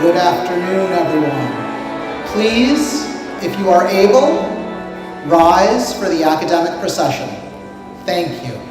Good afternoon, everyone. Please, if you are able, rise for the academic procession. Thank you.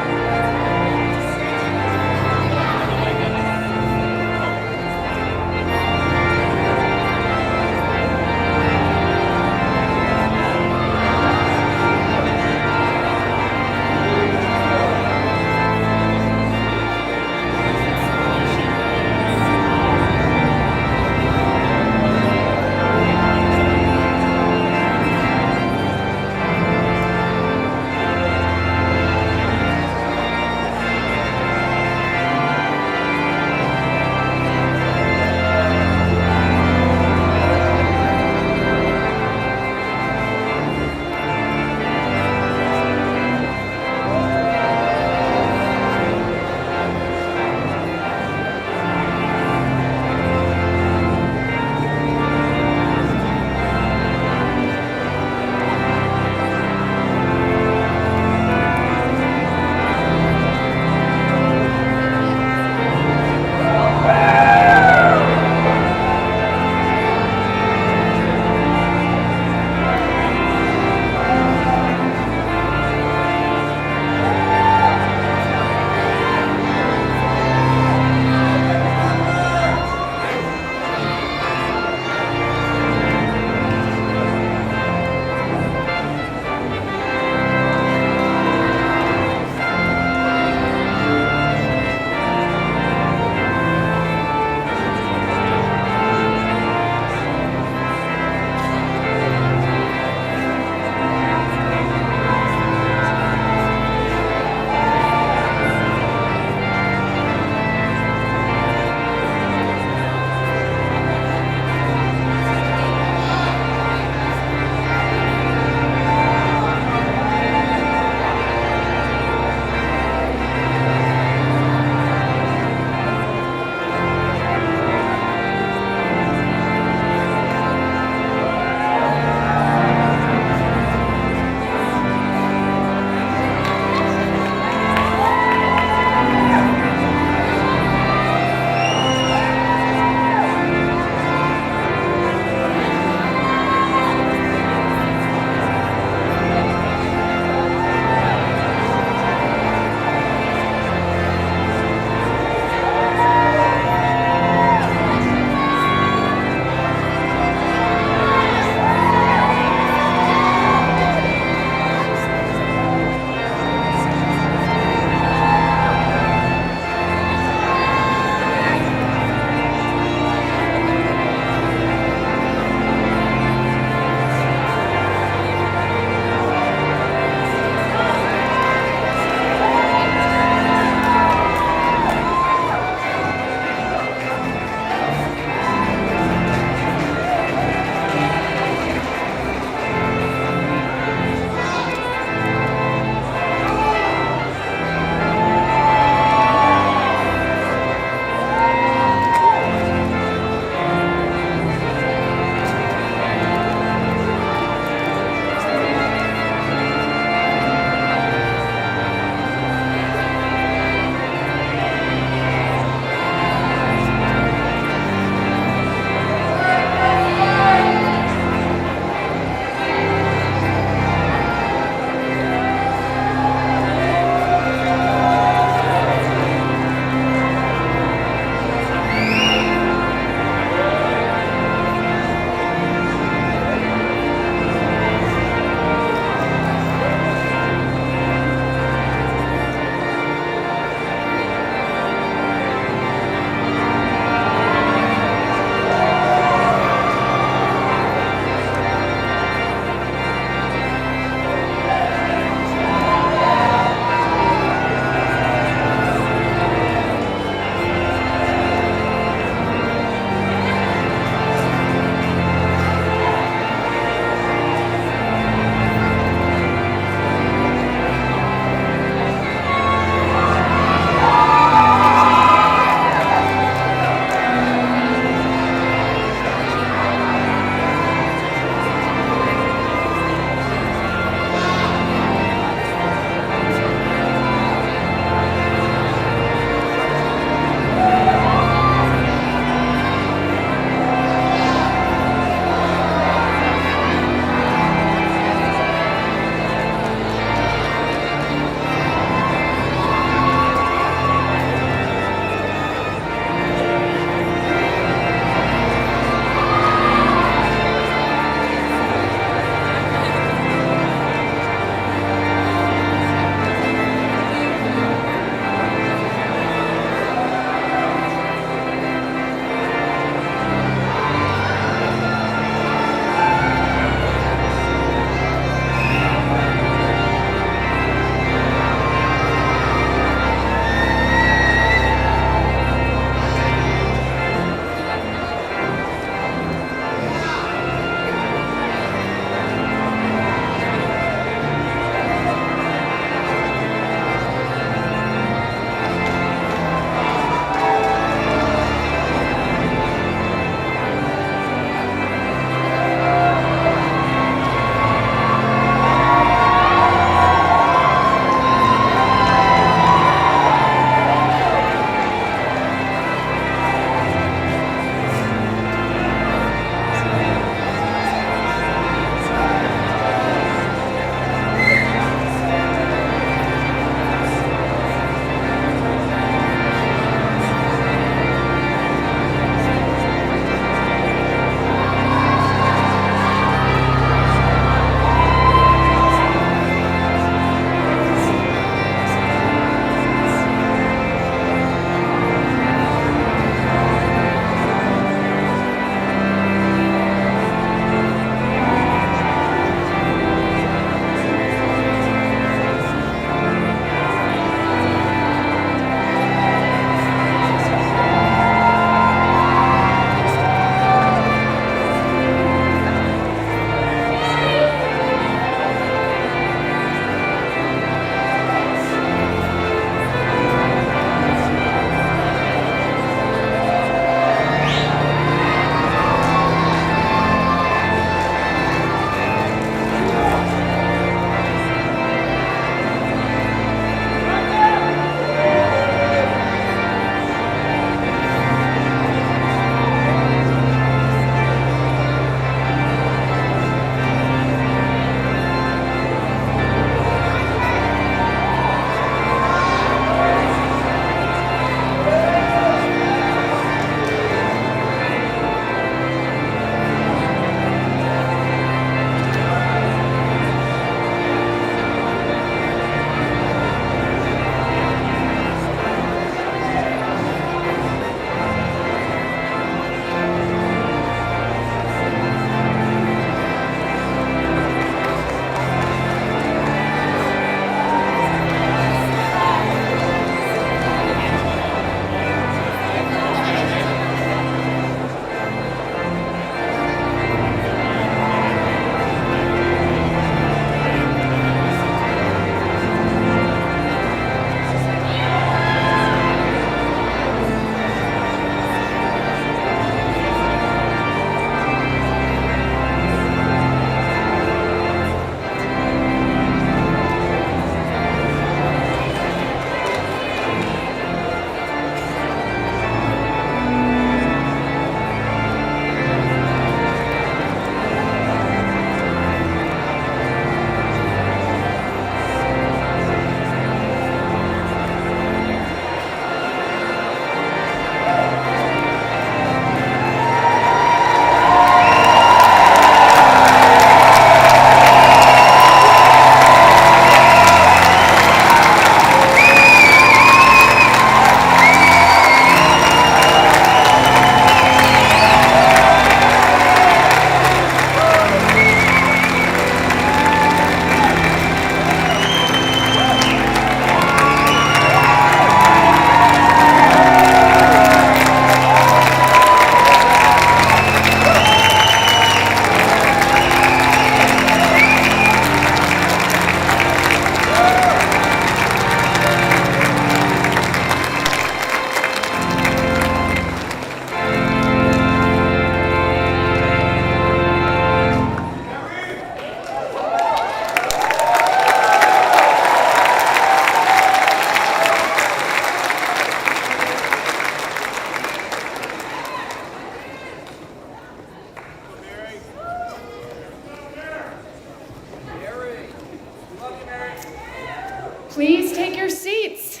Please take your seats.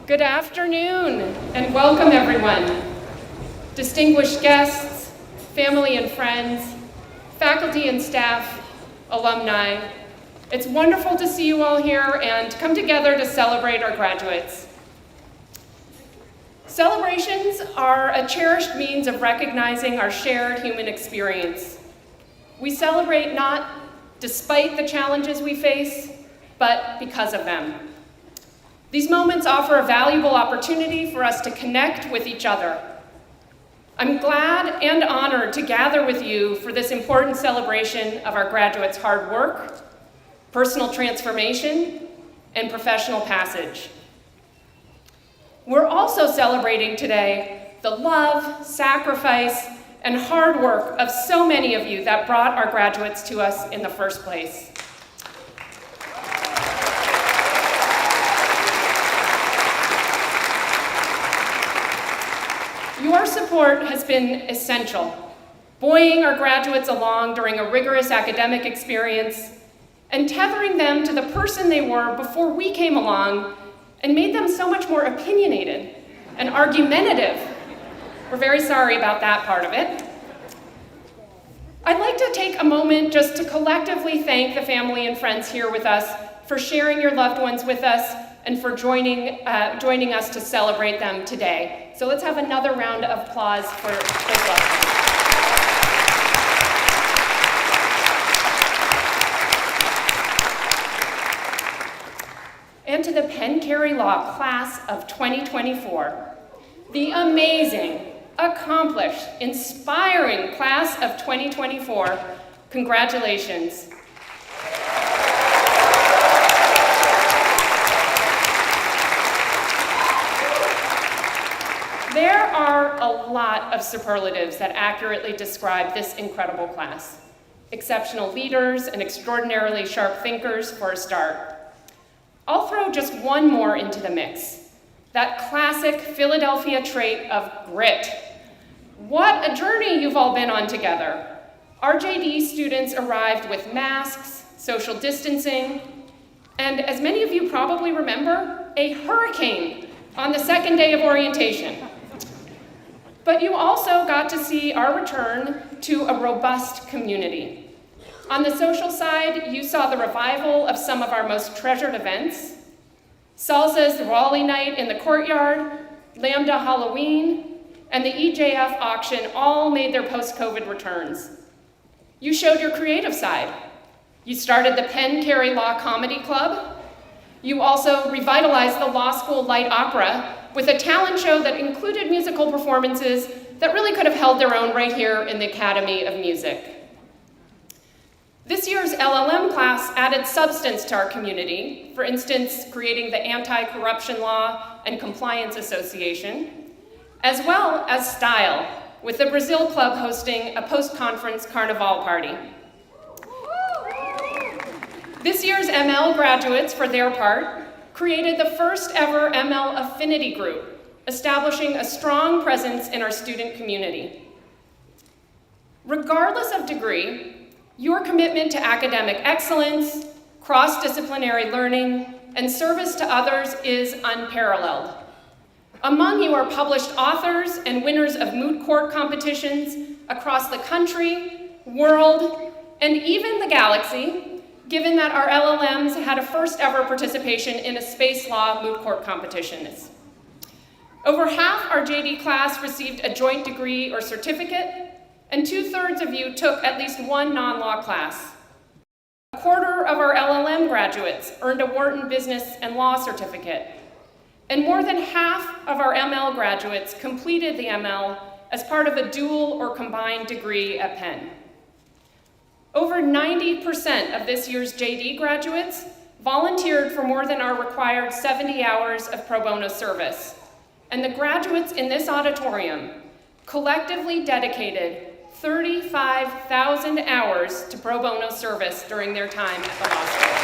Good afternoon and welcome everyone. Distinguished guests, family and friends, faculty and staff, alumni. It's wonderful to see you all here and come together to celebrate our graduates. Celebrations are a cherished means of recognizing our shared human experience. We celebrate not despite the challenges we face, but because of them. These moments offer a valuable opportunity for us to connect with each other. I'm glad and honored to gather with you for this important celebration of our graduates' hard work, personal transformation, and professional passage. We're also celebrating today the love, sacrifice, and hard work of so many of you that brought our graduates to us in the first place. Your support has been essential, buoying our graduates along during a rigorous academic experience and tethering them to the person they were before we came along and made them so much more opinionated and argumentative. We're very sorry about that part of it. I'd like to take a moment just to collectively thank the family and friends here with us for sharing your loved ones with us and for joining us to celebrate them today. So let's have another round of applause for those loved ones. And to the Penn Carey Law Class of 2024, the amazing, accomplished, inspiring Class of 2024, congratulations. There are a lot of superlatives that accurately describe this incredible class. Exceptional leaders and extraordinarily sharp thinkers for a start. I'll throw just one more into the mix. That classic Philadelphia trait of grit. What a journey you've all been on together. Our JD students arrived with masks, social distancing, and as many of you probably remember, a hurricane on the second day of orientation. But you also got to see our return to a robust community. On the social side, you saw the revival of some of our most treasured events. Salsa's Raleigh Night in the Courtyard, Lambda Halloween, and the EJF auction all made their post-COVID returns. You showed your creative side. You started the Penn Carey Law Comedy Club. You also revitalized the Law School Light Opera with a talent show that included musical performances that really could have held their own right here in the Academy of Music. This year's LLM class added substance to our community, for instance, creating the Anti-Corruption Law and Compliance Association, as well as style, with the Brazil Club hosting a post-conference carnival party. This year's ML graduates, for their part, created the first ever ML affinity group, establishing a strong presence in our student community. Regardless of degree, your commitment to academic excellence, cross-disciplinary learning, and service to others is unparalleled. Among you are published authors and winners of moot court competitions across the country, world, and even the galaxy, given that our LLMs had a first ever participation in a space law moot court competition. Over half our JD class received a joint degree or certificate, and 2/3 of you took at least one non-law class. A quarter of our LLM graduates earned a Wharton Business and Law certificate, and more than half of our ML graduates completed the ML as part of a dual or combined degree at Penn. Over 90% of this year's JD graduates volunteered for more than our required 70 hours of pro bono service, and the graduates in this auditorium collectively dedicated 35,000 hours to pro bono service during their time at the law school.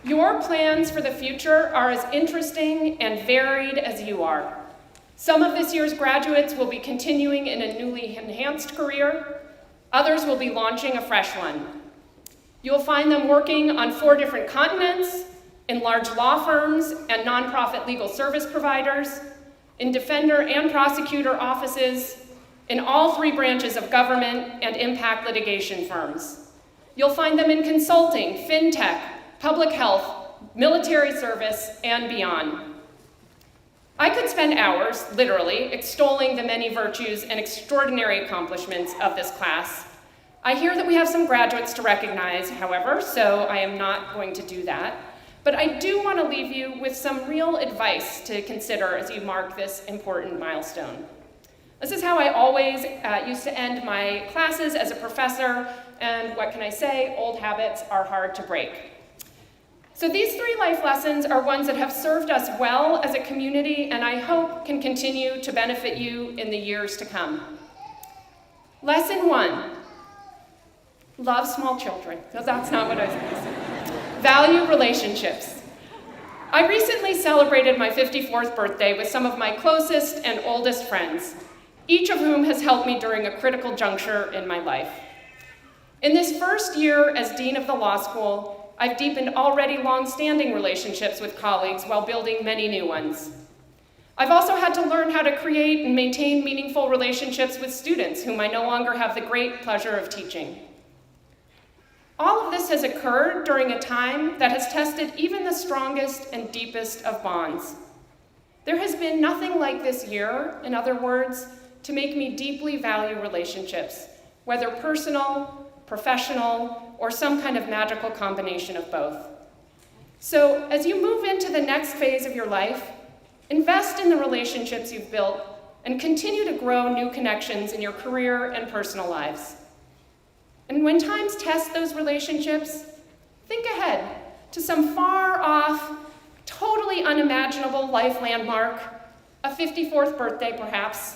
Your plans for the future are as interesting and varied as you are. Some of this year's graduates will be continuing in a newly enhanced career. Others will be launching a fresh one. You'll find them working on 4 different continents, in large law firms and nonprofit legal service providers, in defender and prosecutor offices, in all 3 branches of government and impact litigation firms. You'll find them in consulting, fintech, public health, military service, and beyond. I could spend hours, literally, extolling the many virtues and extraordinary accomplishments of this class. I hear that we have some graduates to recognize, however, so I am not going to do that. But I do want to leave you with some real advice to consider as you mark this important milestone. This is how I always used to end my classes as a professor, and what can I say? Old habits are hard to break. So these 3 life lessons are ones that have served us well as a community, and I hope can continue to benefit you in the years to come. Lesson 1. Love small children. No, that's not what I was going to say. Value relationships. I recently celebrated my 54th birthday with some of my closest and oldest friends, each of whom has helped me during a critical juncture in my life. In this first year as Dean of the Law School, I've deepened already long-standing relationships with colleagues while building many new ones. I've also had to learn how to create and maintain meaningful relationships with students whom I no longer have the great pleasure of teaching. All of this has occurred during a time that has tested even the strongest and deepest of bonds. There has been nothing like this year, in other words, to make me deeply value relationships, whether personal, professional, or some kind of magical combination of both. So as you move into the next phase of your life, invest in the relationships you've built and continue to grow new connections in your career and personal lives. And when times test those relationships, think ahead to some far off, totally unimaginable life landmark, a 54th birthday perhaps,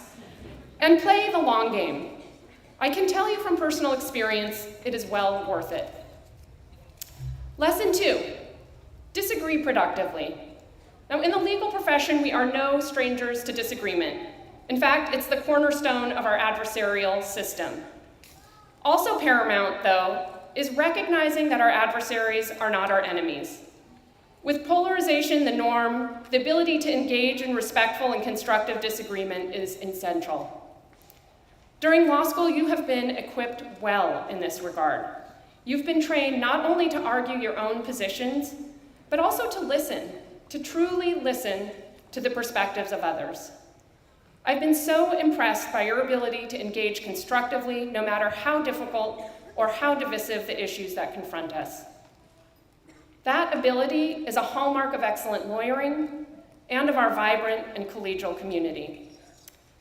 and play the long game. I can tell you from personal experience, it is well worth it. Lesson 2, disagree productively. Now, in the legal profession, we are no strangers to disagreement. In fact, it's the cornerstone of our adversarial system. Also paramount, though, is recognizing that our adversaries are not our enemies. With polarization the norm, the ability to engage in respectful and constructive disagreement is essential. During law school, you have been equipped well in this regard. You've been trained not only to argue your own positions, but also to listen, to truly listen to the perspectives of others. I've been so impressed by your ability to engage constructively, no matter how difficult or how divisive the issues that confront us. That ability is a hallmark of excellent lawyering and of our vibrant and collegial community.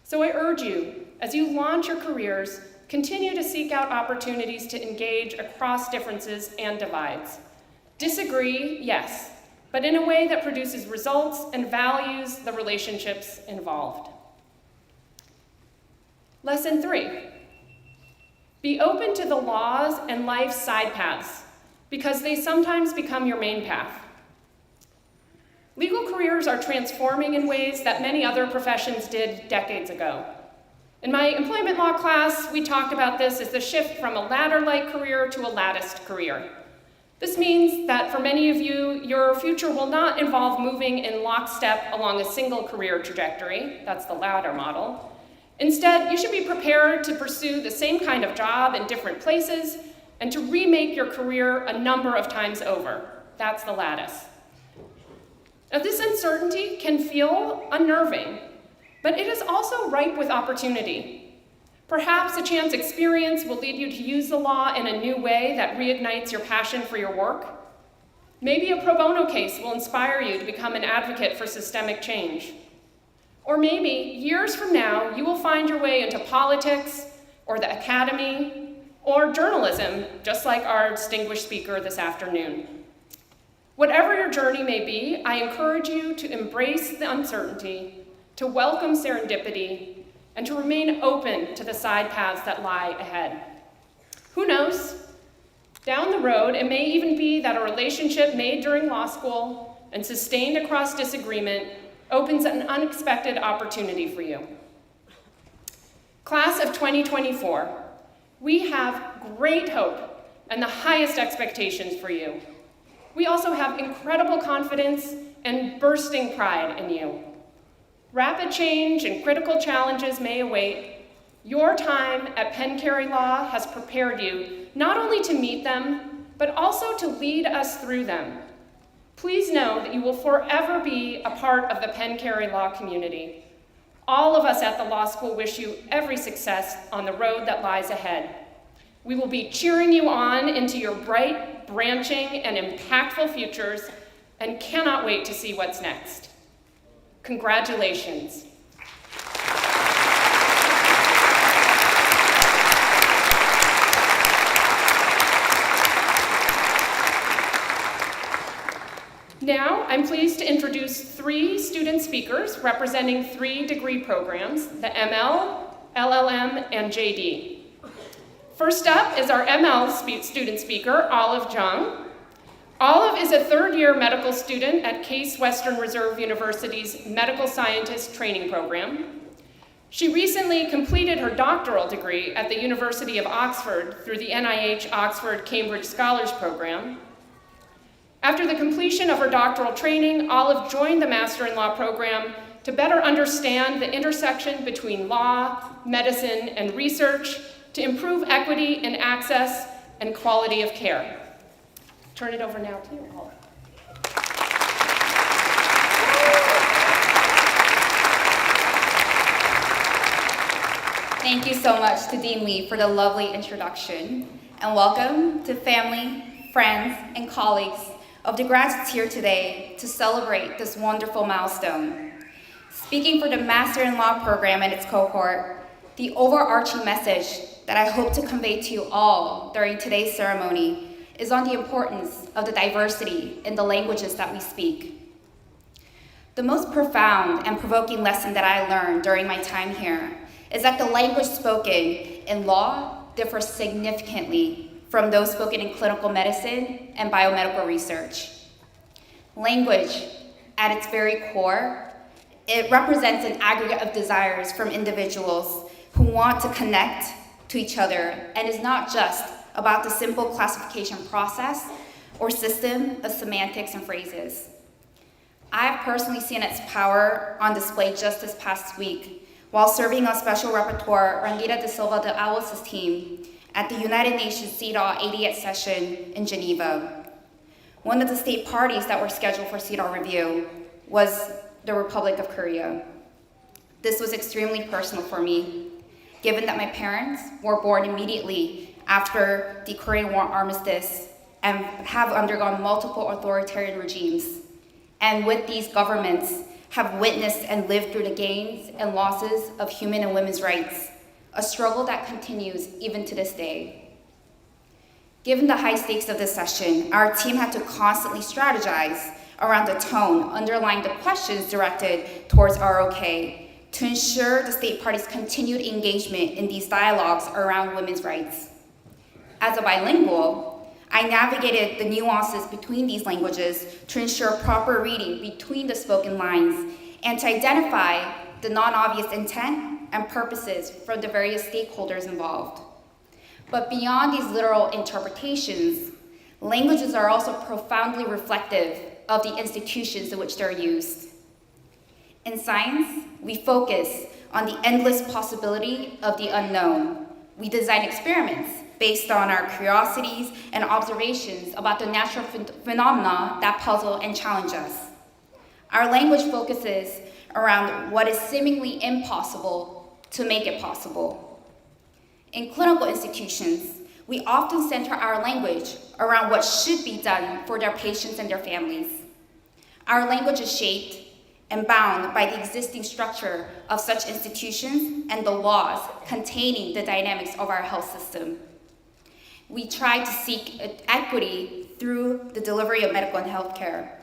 So I urge you, as you launch your careers, continue to seek out opportunities to engage across differences and divides. Disagree, yes, but in a way that produces results and values the relationships involved. Lesson 3, be open to the laws and life's side paths, because they sometimes become your main path. Legal careers are transforming in ways that many other professions did decades ago. In my employment law class, we talked about this as the shift from a ladder-like career to a latticed career. This means that for many of you, your future will not involve moving in lockstep along a single career trajectory. That's the ladder model. Instead, you should be prepared to pursue the same kind of job in different places and to remake your career a number of times over. That's the lattice. Now, this uncertainty can feel unnerving, but it is also ripe with opportunity. Perhaps a chance experience will lead you to use the law in a new way that reignites your passion for your work. Maybe a pro bono case will inspire you to become an advocate for systemic change. Or maybe, years from now, you will find your way into politics, or the academy, or journalism, just like our distinguished speaker this afternoon. Whatever your journey may be, I encourage you to embrace the uncertainty, to welcome serendipity, and to remain open to the side paths that lie ahead. Who knows? Down the road, it may even be that a relationship made during law school and sustained across disagreement opens an unexpected opportunity for you. Class of 2024, we have great hope and the highest expectations for you. We also have incredible confidence and bursting pride in you. Rapid change and critical challenges may await. Your time at Penn Carey Law has prepared you not only to meet them, but also to lead us through them. Please know that you will forever be a part of the Penn Carey Law community. All of us at the law school wish you every success on the road that lies ahead. We will be cheering you on into your bright, branching, and impactful futures, and cannot wait to see what's next. Congratulations. Now, I'm pleased to introduce 3 student speakers representing 3 degree programs, the ML, LLM, and JD. First up is our ML student speaker, Olive Zhang. Olive is a third-year medical student at Case Western Reserve University's Medical Scientist Training Program. She recently completed her doctoral degree at the University of Oxford through the NIH Oxford Cambridge Scholars Program. After the completion of her doctoral training, Olive joined the Master in Law program to better understand the intersection between law, medicine, and research to improve equity in access and quality of care. Turn it over now to you, Olive. Thank you so much to Dean Lee for the lovely introduction, and welcome to family, friends, and colleagues of the graduates here today to celebrate this wonderful milestone. Speaking for the Master in Law program and its cohort, the overarching message that I hope to convey to you all during today's ceremony is on the importance of the diversity in the languages that we speak. The most profound and provoking lesson that I learned during my time here is that the language spoken in law differs significantly from those spoken in clinical medicine and biomedical research. Language, at its very core, it represents an aggregate of desires from individuals who want to connect to each other and is not just about the simple classification process or system of semantics and phrases. I've personally seen its power on display just this past week while serving on Special Rapporteur Rangita de Silva de Awos' team at the United Nations CEDAW 88th session in Geneva. One of the state parties that were scheduled for CEDAW review was the Republic of Korea. This was extremely personal for me, given that my parents were born immediately after the Korean War armistice and have undergone multiple authoritarian regimes. And with these governments, have witnessed and lived through the gains and losses of human and women's rights, a struggle that continues even to this day. Given the high stakes of this session, our team had to constantly strategize around the tone underlying the questions directed towards ROK to ensure the state parties' continued engagement in these dialogues around women's rights. As a bilingual, I navigated the nuances between these languages to ensure proper reading between the spoken lines and to identify the non-obvious intent and purposes from the various stakeholders involved. But beyond these literal interpretations, languages are also profoundly reflective of the institutions in which they're used. In science, we focus on the endless possibility of the unknown. We design experiments based on our curiosities and observations about the natural phenomena that puzzle and challenge us. Our language focuses around what is seemingly impossible to make it possible. In clinical institutions, we often center our language around what should be done for their patients and their families. Our language is shaped and bound by the existing structure of such institutions and the laws containing the dynamics of our health system. We try to seek equity through the delivery of medical and health care.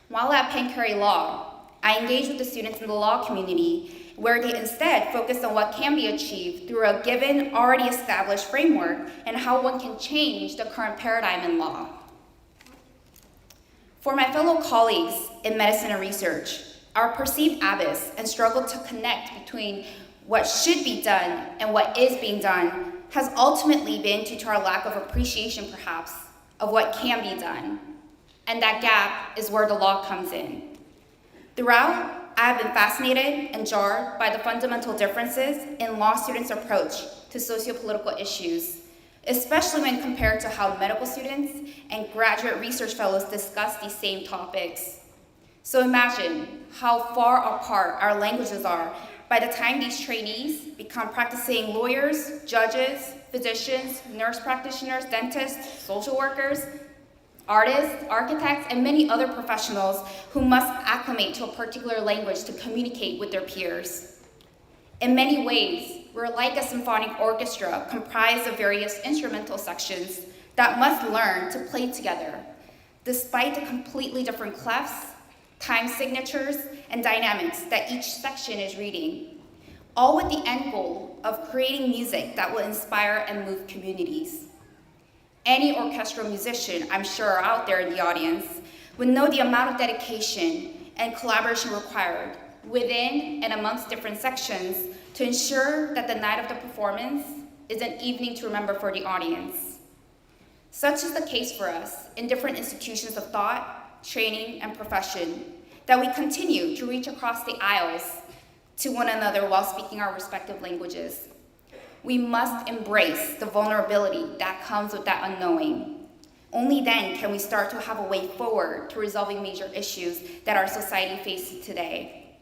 While at Penn Carey Law, I engage with the students in the law community where they instead focus on what can be achieved through a given, already established framework and how one can change the current paradigm in law. For my fellow colleagues in medicine and research, our perceived abyss and struggle to connect between what should be done and what is being done has ultimately been due to our lack of appreciation, perhaps, of what can be done. And that gap is where the law comes in. Throughout, I have been fascinated and jarred by the fundamental differences in law students' approach to sociopolitical issues, especially when compared to how medical students and graduate research fellows discuss these same topics. So imagine how far apart our languages are by the time these trainees become practicing lawyers, judges, physicians, nurse practitioners, dentists, social workers, artists, architects, and many other professionals who must acclimate to a particular language to communicate with their peers. In many ways, we're like a symphonic orchestra comprised of various instrumental sections that must learn to play together, despite the completely different clefs, time signatures, and dynamics that each section is reading, all with the end goal of creating music that will inspire and move communities. Any orchestral musician, I'm sure out there in the audience, would know the amount of dedication and collaboration required within and amongst different sections to ensure that the night of the performance is an evening to remember for the audience. Such is the case for us in different institutions of thought, training, and profession, that we continue to reach across the aisles to one another while speaking our respective languages. We must embrace the vulnerability that comes with that unknowing. Only then can we start to have a way forward to resolving major issues that our society faces today.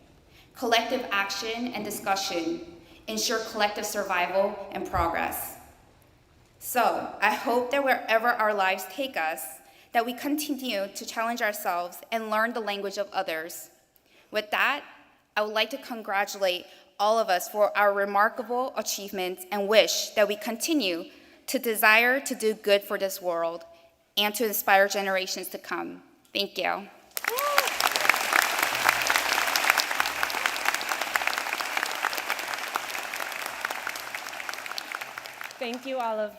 Collective action and discussion ensure collective survival and progress. So I hope that wherever our lives take us, that we continue to challenge ourselves and learn the language of others. With that, I would like to congratulate all of us for our remarkable achievements and wish that we continue to desire to do good for this world and to inspire generations to come. Thank you. Thank you, Olive.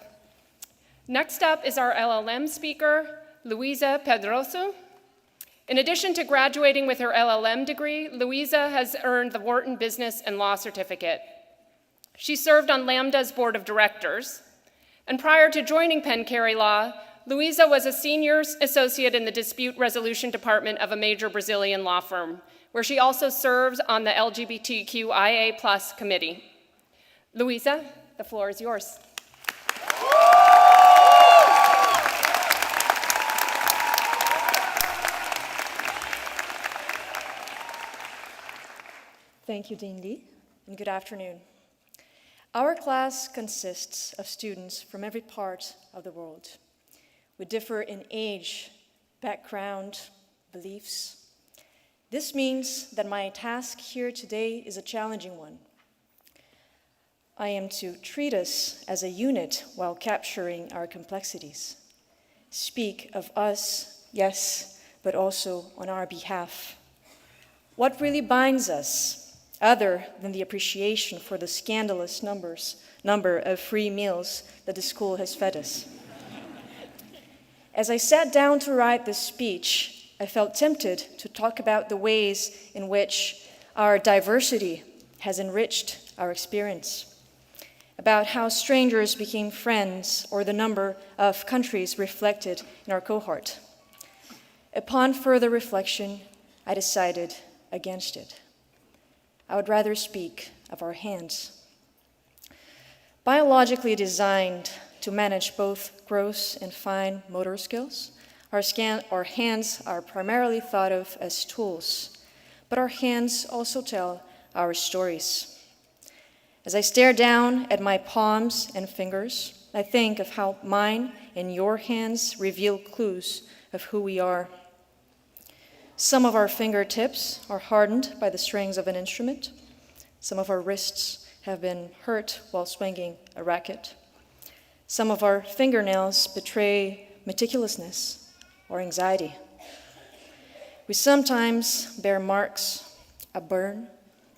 Next up is our LLM speaker, Luisa Pedroso. In addition to graduating with her LLM degree, Luisa has earned the Wharton Business and Law Certificate. She served on Lambda's board of directors, and prior to joining Penn Carey Law, Luisa was a senior associate in the dispute resolution department of a major Brazilian law firm, where she also serves on the LGBTQIA+ committee. Luisa, the floor is yours. Thank you, Dean Lee, and good afternoon. Our class consists of students from every part of the world. We differ in age, background, beliefs. This means that my task here today is a challenging one. I am to treat us as a unit while capturing our complexities. Speak of us, yes, but also on our behalf. What really binds us, other than the appreciation for the scandalous number of free meals that the school has fed us? As I sat down to write this speech, I felt tempted to talk about the ways in which our diversity has enriched our experience, about how strangers became friends or the number of countries reflected in our cohort. Upon further reflection, I decided against it. I would rather speak of our hands. Biologically designed to manage both gross and fine motor skills, our hands are primarily thought of as tools, but our hands also tell our stories. As I stare down at my palms and fingers, I think of how mine and your hands reveal clues of who we are. Some of our fingertips are hardened by the strings of an instrument. Some of our wrists have been hurt while swinging a racket. Some of our fingernails betray meticulousness or anxiety. We sometimes bear marks, a burn,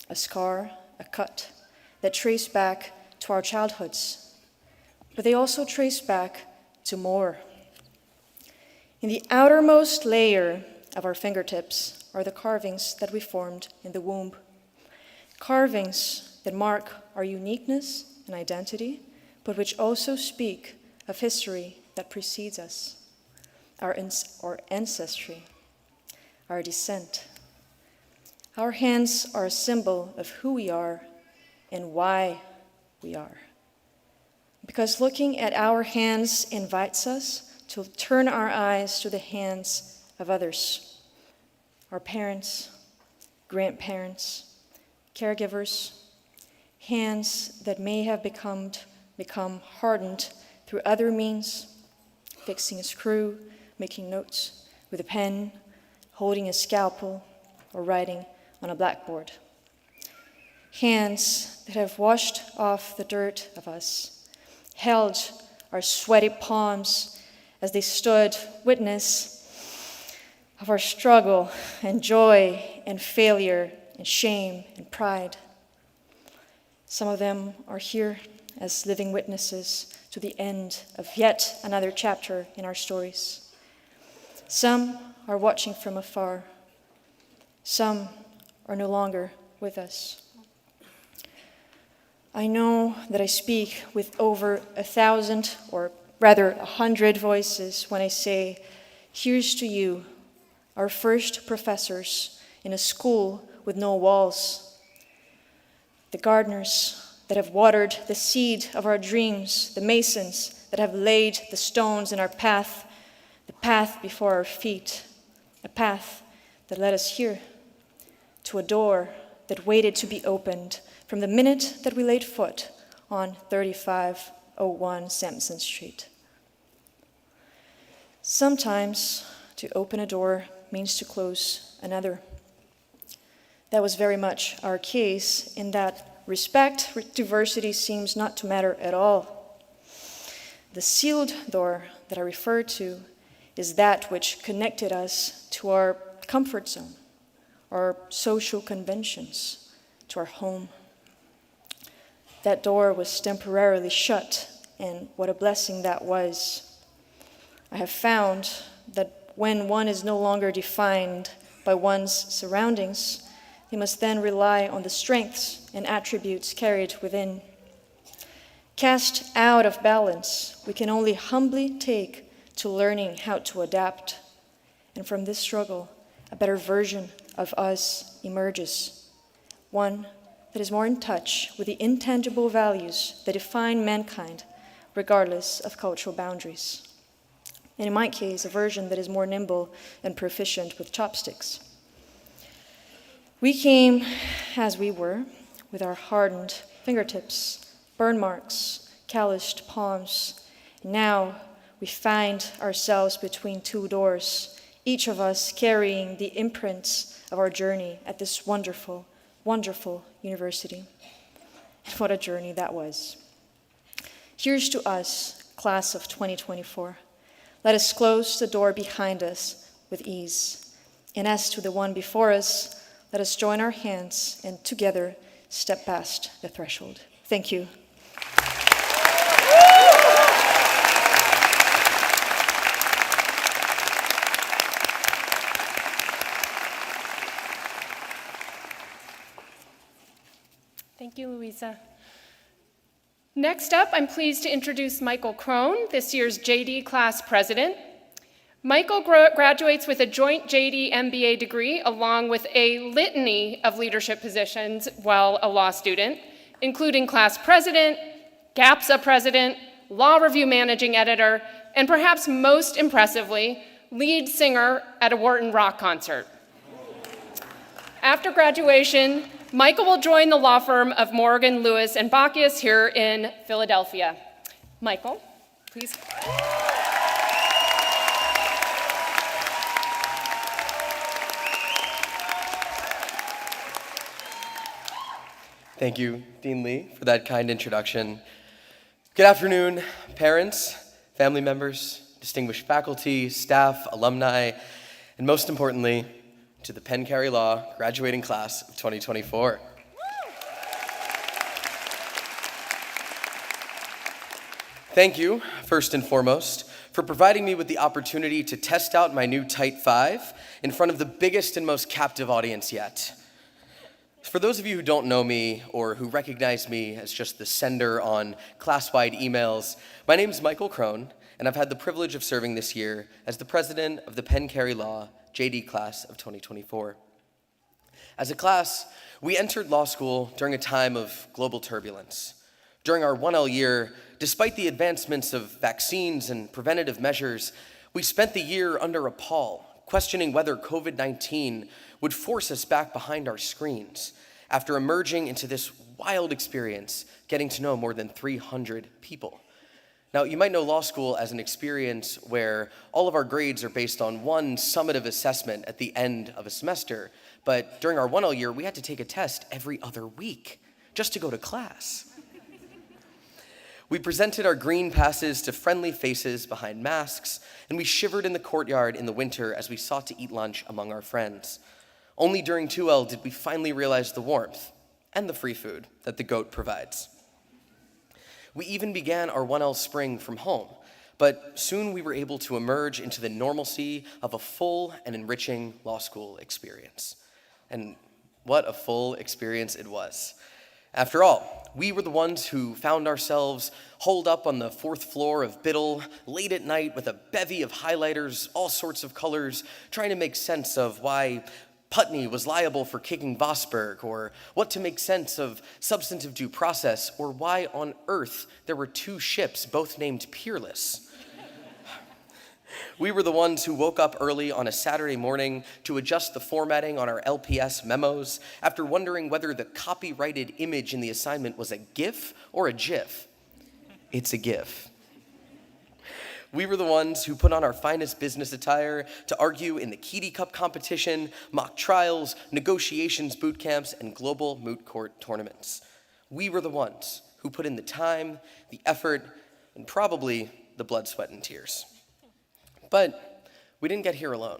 a scar, a cut, that trace back to our childhoods, but they also trace back to more. In the outermost layer of our fingertips are the carvings that we formed in the womb. Carvings that mark our uniqueness and identity, but which also speak of history that precedes us, our ancestry, our descent. Our hands are a symbol of who we are and why we are. Because looking at our hands invites us to turn our eyes to the hands of others, our parents, grandparents, caregivers, hands that may have become hardened through other means, fixing a screw, making notes with a pen, holding a scalpel, or writing on a blackboard. Hands that have washed off the dirt of us, held our sweaty palms as they stood witness of our struggle and joy and failure and shame and pride. Some of them are here as living witnesses to the end of yet another chapter in our stories. Some are watching from afar. Some are no longer with us. I know that I speak with over 1,000, or rather 100 voices when I say, here's to you, our first professors in a school with no walls, the gardeners that have watered the seed of our dreams, the masons that have laid the stones in our path, the path before our feet, a path that led us here, to a door that waited to be opened from the minute that we laid foot on 3501 Sampson Street. Sometimes to open a door means to close another. That was very much our case, in that respect for diversity seems not to matter at all. The sealed door that I refer to is that which connected us to our comfort zone, our social conventions, to our home. That door was temporarily shut, and what a blessing that was. I have found that when one is no longer defined by one's surroundings, they must then rely on the strengths and attributes carried within. Cast out of balance, we can only humbly take to learning how to adapt. And from this struggle, a better version of us emerges. One that is more in touch with the intangible values that define mankind, regardless of cultural boundaries. And in my case, a version that is more nimble and proficient with chopsticks. We came as we were, with our hardened fingertips, burn marks, calloused palms. Now we find ourselves between two doors, each of us carrying the imprints of our journey at this wonderful, wonderful university. And what a journey that was. Here's to us, class of 2024. Let us close the door behind us with ease. And as to the one before us, let us join our hands and together step past the threshold. Thank you. Thank you, Louisa. Next up, I'm pleased to introduce Michael Crone, this year's JD class president. Michael graduates with a joint JD MBA degree along with a litany of leadership positions while a law student, including class president, GAPSA president, law review managing editor, and perhaps most impressively, lead singer at a Wharton rock concert. After graduation, Michael will join the law firm of Morgan, Lewis, and Bacchus here in Philadelphia. Michael, please. Thank you, Dean Lee, for that kind introduction. Good afternoon, parents, family members, distinguished faculty, staff, alumni, and most importantly, to the Penn Carey Law graduating class of 2024. Thank you, first and foremost, for providing me with the opportunity to test out my new Tight 5 in front of the biggest and most captive audience yet. For those of you who don't know me or who recognize me as just the sender on class-wide emails, my name is Michael Crone, and I've had the privilege of serving this year as the president of the Penn Carey Law JD class of 2024. As a class, we entered law school during a time of global turbulence. During our 1L year, despite the advancements of vaccines and preventative measures, we spent the year under a pall, questioning whether COVID-19 would force us back behind our screens after emerging into this wild experience, getting to know more than 300 people. Now, you might know law school as an experience where all of our grades are based on one summative assessment at the end of a semester, but during our 1L year, we had to take a test every other week just to go to class. We presented our green passes to friendly faces behind masks, and we shivered in the courtyard in the winter as we sought to eat lunch among our friends. Only during 2L did we finally realize the warmth and the free food that the goat provides. We even began our 1L spring from home, but soon we were able to emerge into the normalcy of a full and enriching law school experience. And what a full experience it was. After all, we were the ones who found ourselves holed up on the 4th floor of Biddle late at night with a bevy of highlighters, all sorts of colors, trying to make sense of why Putney was liable for kicking Vosburgh, or what to make sense of substantive due process, or why on earth there were 2 ships, both named Peerless. We were the ones who woke up early on a Saturday morning to adjust the formatting on our LPS memos after wondering whether the copyrighted image in the assignment was a GIF or a GIF. It's a GIF. We were the ones who put on our finest business attire to argue in the Keedy Cup competition, mock trials, negotiations boot camps, and global moot court tournaments. We were the ones who put in the time, the effort, and probably the blood, sweat, and tears. But we didn't get here alone.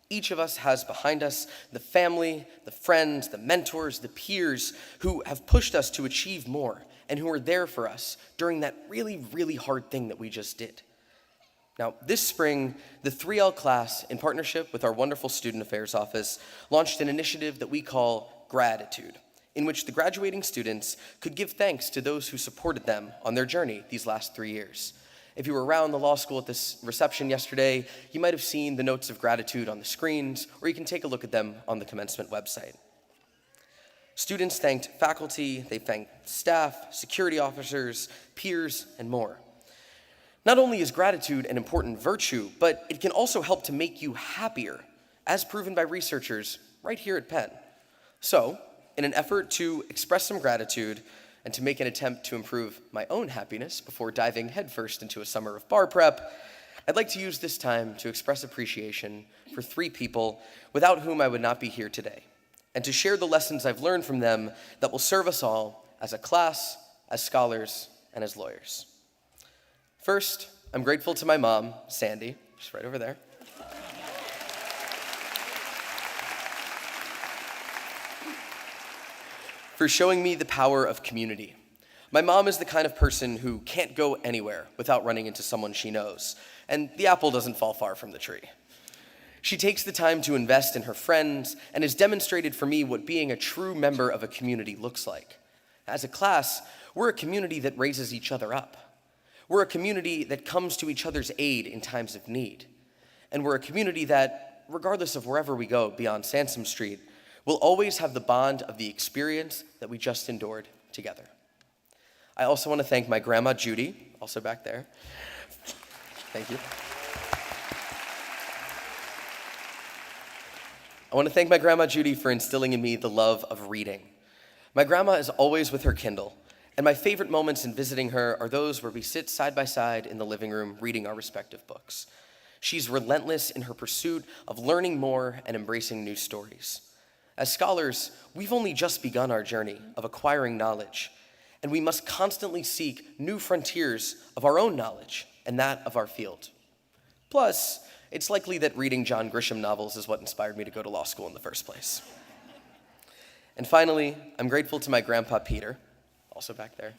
Each of us has behind us the family, the friends, the mentors, the peers who have pushed us to achieve more and who are there for us during that really, really hard thing that we just did. Now, this spring, the 3L class, in partnership with our wonderful Student Affairs Office, launched an initiative that we call Gratitude, in which the graduating students could give thanks to those who supported them on their journey these last 3 years. If you were around the law school at this reception yesterday, you might have seen the notes of gratitude on the screens, or you can take a look at them on the Commencement website. Students thanked faculty, they thanked staff, security officers, peers, and more. Not only is gratitude an important virtue, but it can also help to make you happier, as proven by researchers right here at Penn. So, in an effort to express some gratitude and to make an attempt to improve my own happiness before diving headfirst into a summer of bar prep, I'd like to use this time to express appreciation for 3 people without whom I would not be here today, and to share the lessons I've learned from them that will serve us all as a class, as scholars, and as lawyers. First, I'm grateful to my mom, Sandy, she's right over there. For showing me the power of community. My mom is the kind of person who can't go anywhere without running into someone she knows, and the apple doesn't fall far from the tree. She takes the time to invest in her friends and has demonstrated for me what being a true member of a community looks like. As a class, we're a community that raises each other up. We're a community that comes to each other's aid in times of need. And we're a community that, regardless of wherever we go beyond Sansom Street, will always have the bond of the experience that we just endured together. I also want to thank my grandma, Judy, also back there. Thank you. I want to thank my grandma, Judy, for instilling in me the love of reading. My grandma is always with her Kindle, and my favorite moments in visiting her are those where we sit side by side in the living room reading our respective books. She's relentless in her pursuit of learning more and embracing new stories. As scholars, we've only just begun our journey of acquiring knowledge, and we must constantly seek new frontiers of our own knowledge and that of our field. Plus, it's likely that reading John Grisham novels is what inspired me to go to law school in the first place. And finally, I'm grateful to my grandpa, Peter, also back there.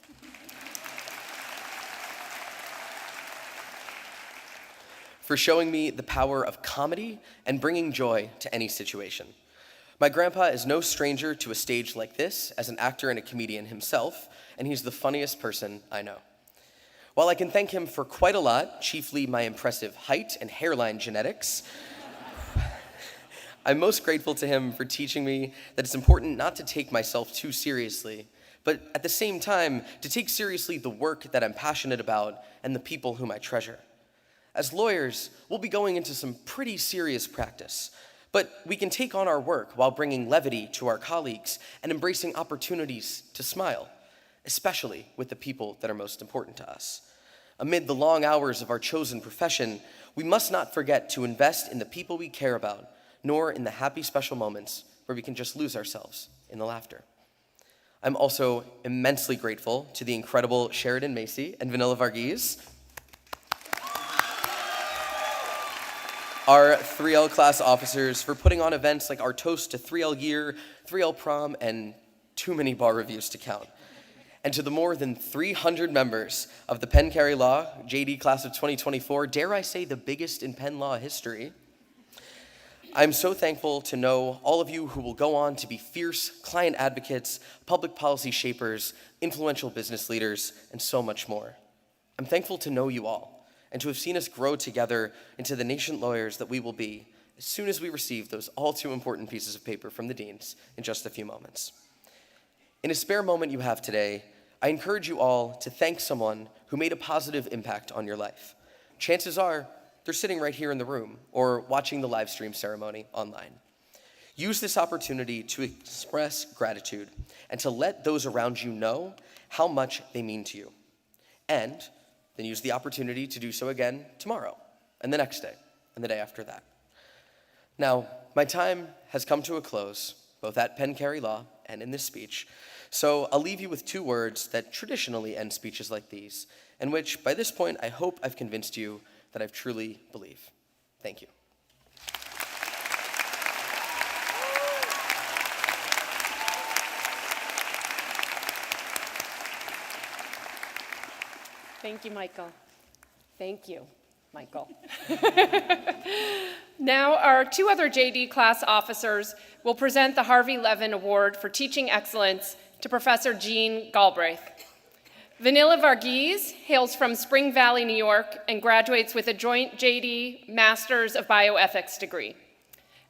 for showing me the power of comedy and bringing joy to any situation. My grandpa is no stranger to a stage like this as an actor and a comedian himself, and he's the funniest person I know. While I can thank him for quite a lot, chiefly my impressive height and hairline genetics, I'm most grateful to him for teaching me that it's important not to take myself too seriously, but at the same time, to take seriously the work that I'm passionate about and the people whom I treasure. As lawyers, we'll be going into some pretty serious practice, but we can take on our work while bringing levity to our colleagues and embracing opportunities to smile, especially with the people that are most important to us. Amid the long hours of our chosen profession, we must not forget to invest in the people we care about, nor in the happy special moments where we can just lose ourselves in the laughter. I'm also immensely grateful to the incredible Sheridan Macy and Vanilla Varghese, our 3L class officers, for putting on events like our Toast to 3L Year, 3L Prom, and too many bar reviews to count. And to the more than 300 members of the Penn Carey Law JD class of 2024, dare I say the biggest in Penn Law history, I'm so thankful to know all of you who will go on to be fierce client advocates, public policy shapers, influential business leaders, and so much more. I'm thankful to know you all and to have seen us grow together into the nation lawyers that we will be as soon as we receive those all too important pieces of paper from the deans in just a few moments. In a spare moment you have today, I encourage you all to thank someone who made a positive impact on your life. Chances are, they're sitting right here in the room or watching the live stream ceremony online. Use this opportunity to express gratitude and to let those around you know how much they mean to you. And then use the opportunity to do so again tomorrow and the next day and the day after that. Now, my time has come to a close, both at Penn Carey Law and in this speech, so I'll leave you with two words that traditionally end speeches like these, and which, by this point, I hope I've convinced you that I truly believe. Thank you. Thank you, Michael. Thank you, Michael. Now, our two other JD class officers will present the Harvey Levin Award for Teaching Excellence to Professor Jean Galbraith. Vanilla Varghese hails from Spring Valley, New York, and graduates with a joint JD Masters of Bioethics degree.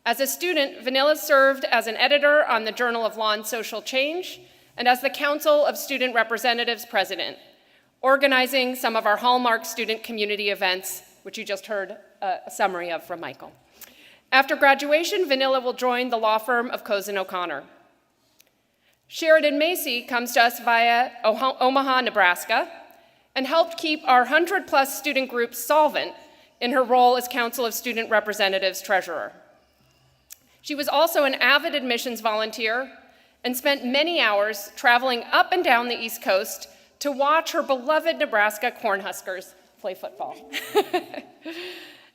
As a student, Vanilla served as an editor on the Journal of Law and Social Change and as the Council of Student Representatives president, organizing some of our hallmark student community events, which you just heard a summary of from Michael. After graduation, Vanilla will join the law firm of Cozen O'Connor. Sheridan Macy comes to us via Omaha, Nebraska, and helped keep our 100+ student group solvent in her role as Council of Student Representatives treasurer. She was also an avid admissions volunteer and spent many hours traveling up and down the East Coast to watch her beloved Nebraska Cornhuskers play football.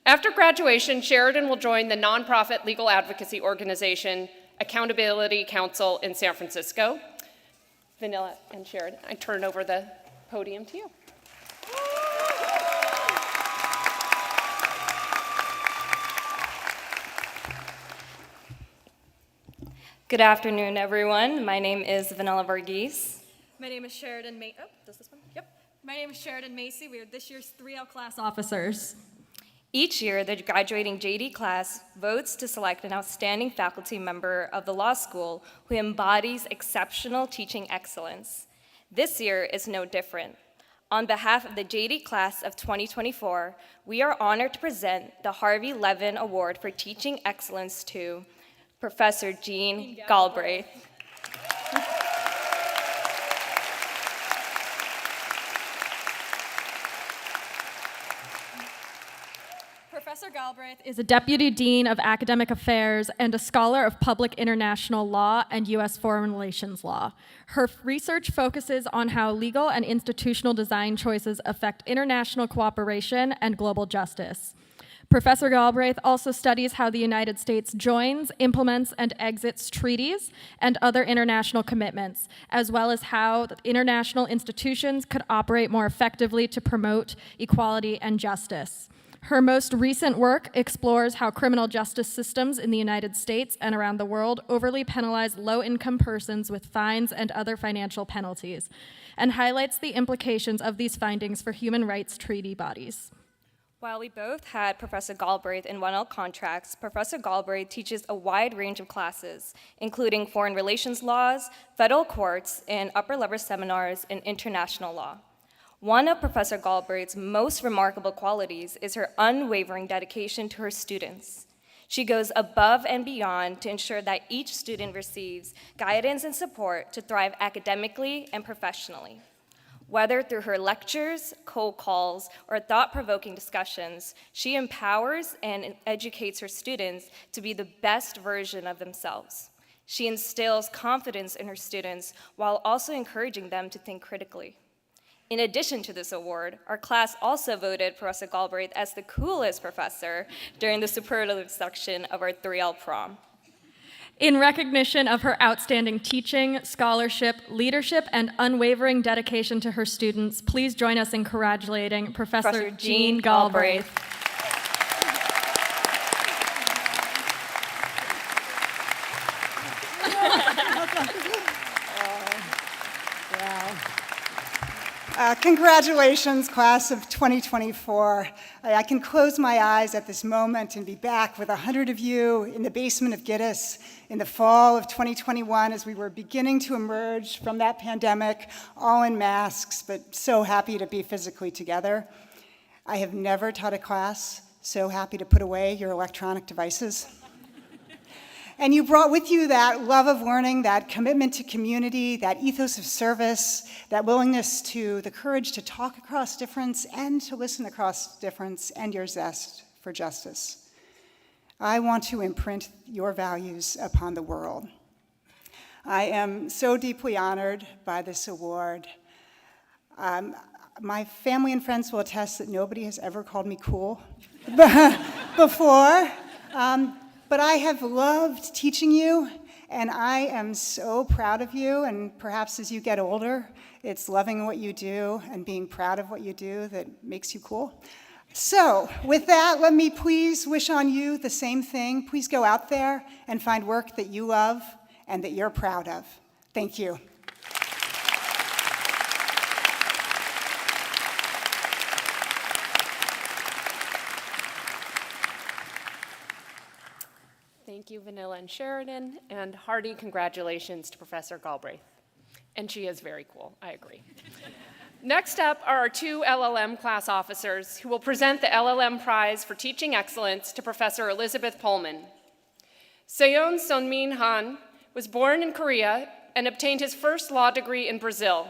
After graduation, Sheridan will join the nonprofit legal advocacy organization Accountability Council in San Francisco. Vanilla and Sheridan, I turn over the podium to you. Good afternoon, everyone. My name is Vanilla Varghese. My name is Sheridan Macy. Oh, does this one? Yep. My name is Sheridan Macy. We are this year's 3L class officers. Each year, the graduating JD class votes to select an outstanding faculty member of the law school who embodies exceptional teaching excellence. This year is no different. On behalf of the JD class of 2024, we are honored to present the Harvey Levin Award for Teaching Excellence to Professor Jean Galbraith. Professor Galbraith is a Deputy Dean of Academic Affairs and a scholar of public international law and U.S. foreign relations law. Her research focuses on how legal and institutional design choices affect international cooperation and global justice. Professor Galbraith also studies how the United States joins, implements, and exits treaties and other international commitments, as well as how international institutions could operate more effectively to promote equality and justice. Her most recent work explores how criminal justice systems in the United States and around the world overly penalize low-income persons with fines and other financial penalties, and highlights the implications of these findings for human rights treaty bodies. While we both had Professor Galbraith in 1L contracts, Professor Galbraith teaches a wide range of classes, including foreign relations laws, federal courts, and upper-level seminars in international law. One of Professor Galbraith's most remarkable qualities is her unwavering dedication to her students. She goes above and beyond to ensure that each student receives guidance and support to thrive academically and professionally. Whether through her lectures, cold calls, or thought-provoking discussions, she empowers and educates her students to be the best version of themselves. She instills confidence in her students while also encouraging them to think critically. In addition to this award, our class also voted Professor Galbraith as the coolest professor during the superlative section of our 3L prom. In recognition of her outstanding teaching, scholarship, leadership, and unwavering dedication to her students, please join us in congratulating Professor Jean Galbraith. Congratulations, class of 2024. I can close my eyes at this moment and be back with 100 of you in the basement of Gittes in the fall of 2021 as we were beginning to emerge from that pandemic, all in masks, but so happy to be physically together. I have never taught a class so happy to put away your electronic devices. And you brought with you that love of learning, that commitment to community, that ethos of service, that willingness to, the courage to talk across difference and to listen across difference, and your zest for justice. I want to imprint your values upon the world. I am so deeply honored by this award. My family and friends will attest that nobody has ever called me cool before. But I have loved teaching you, and I am so proud of you, and perhaps as you get older, it's loving what you do and being proud of what you do that makes you cool. So with that, let me please wish on you the same thing. Please go out there and find work that you love and that you're proud of. Thank you. Thank you, Vanilla and Sheridan, and hearty congratulations to Professor Galbraith. And she is very cool, I agree. Next up are our two LLM class officers who will present the LLM Prize for Teaching Excellence to Professor Elizabeth Pullman. Seon Sunmin Han was born in Korea and obtained his first law degree in Brazil,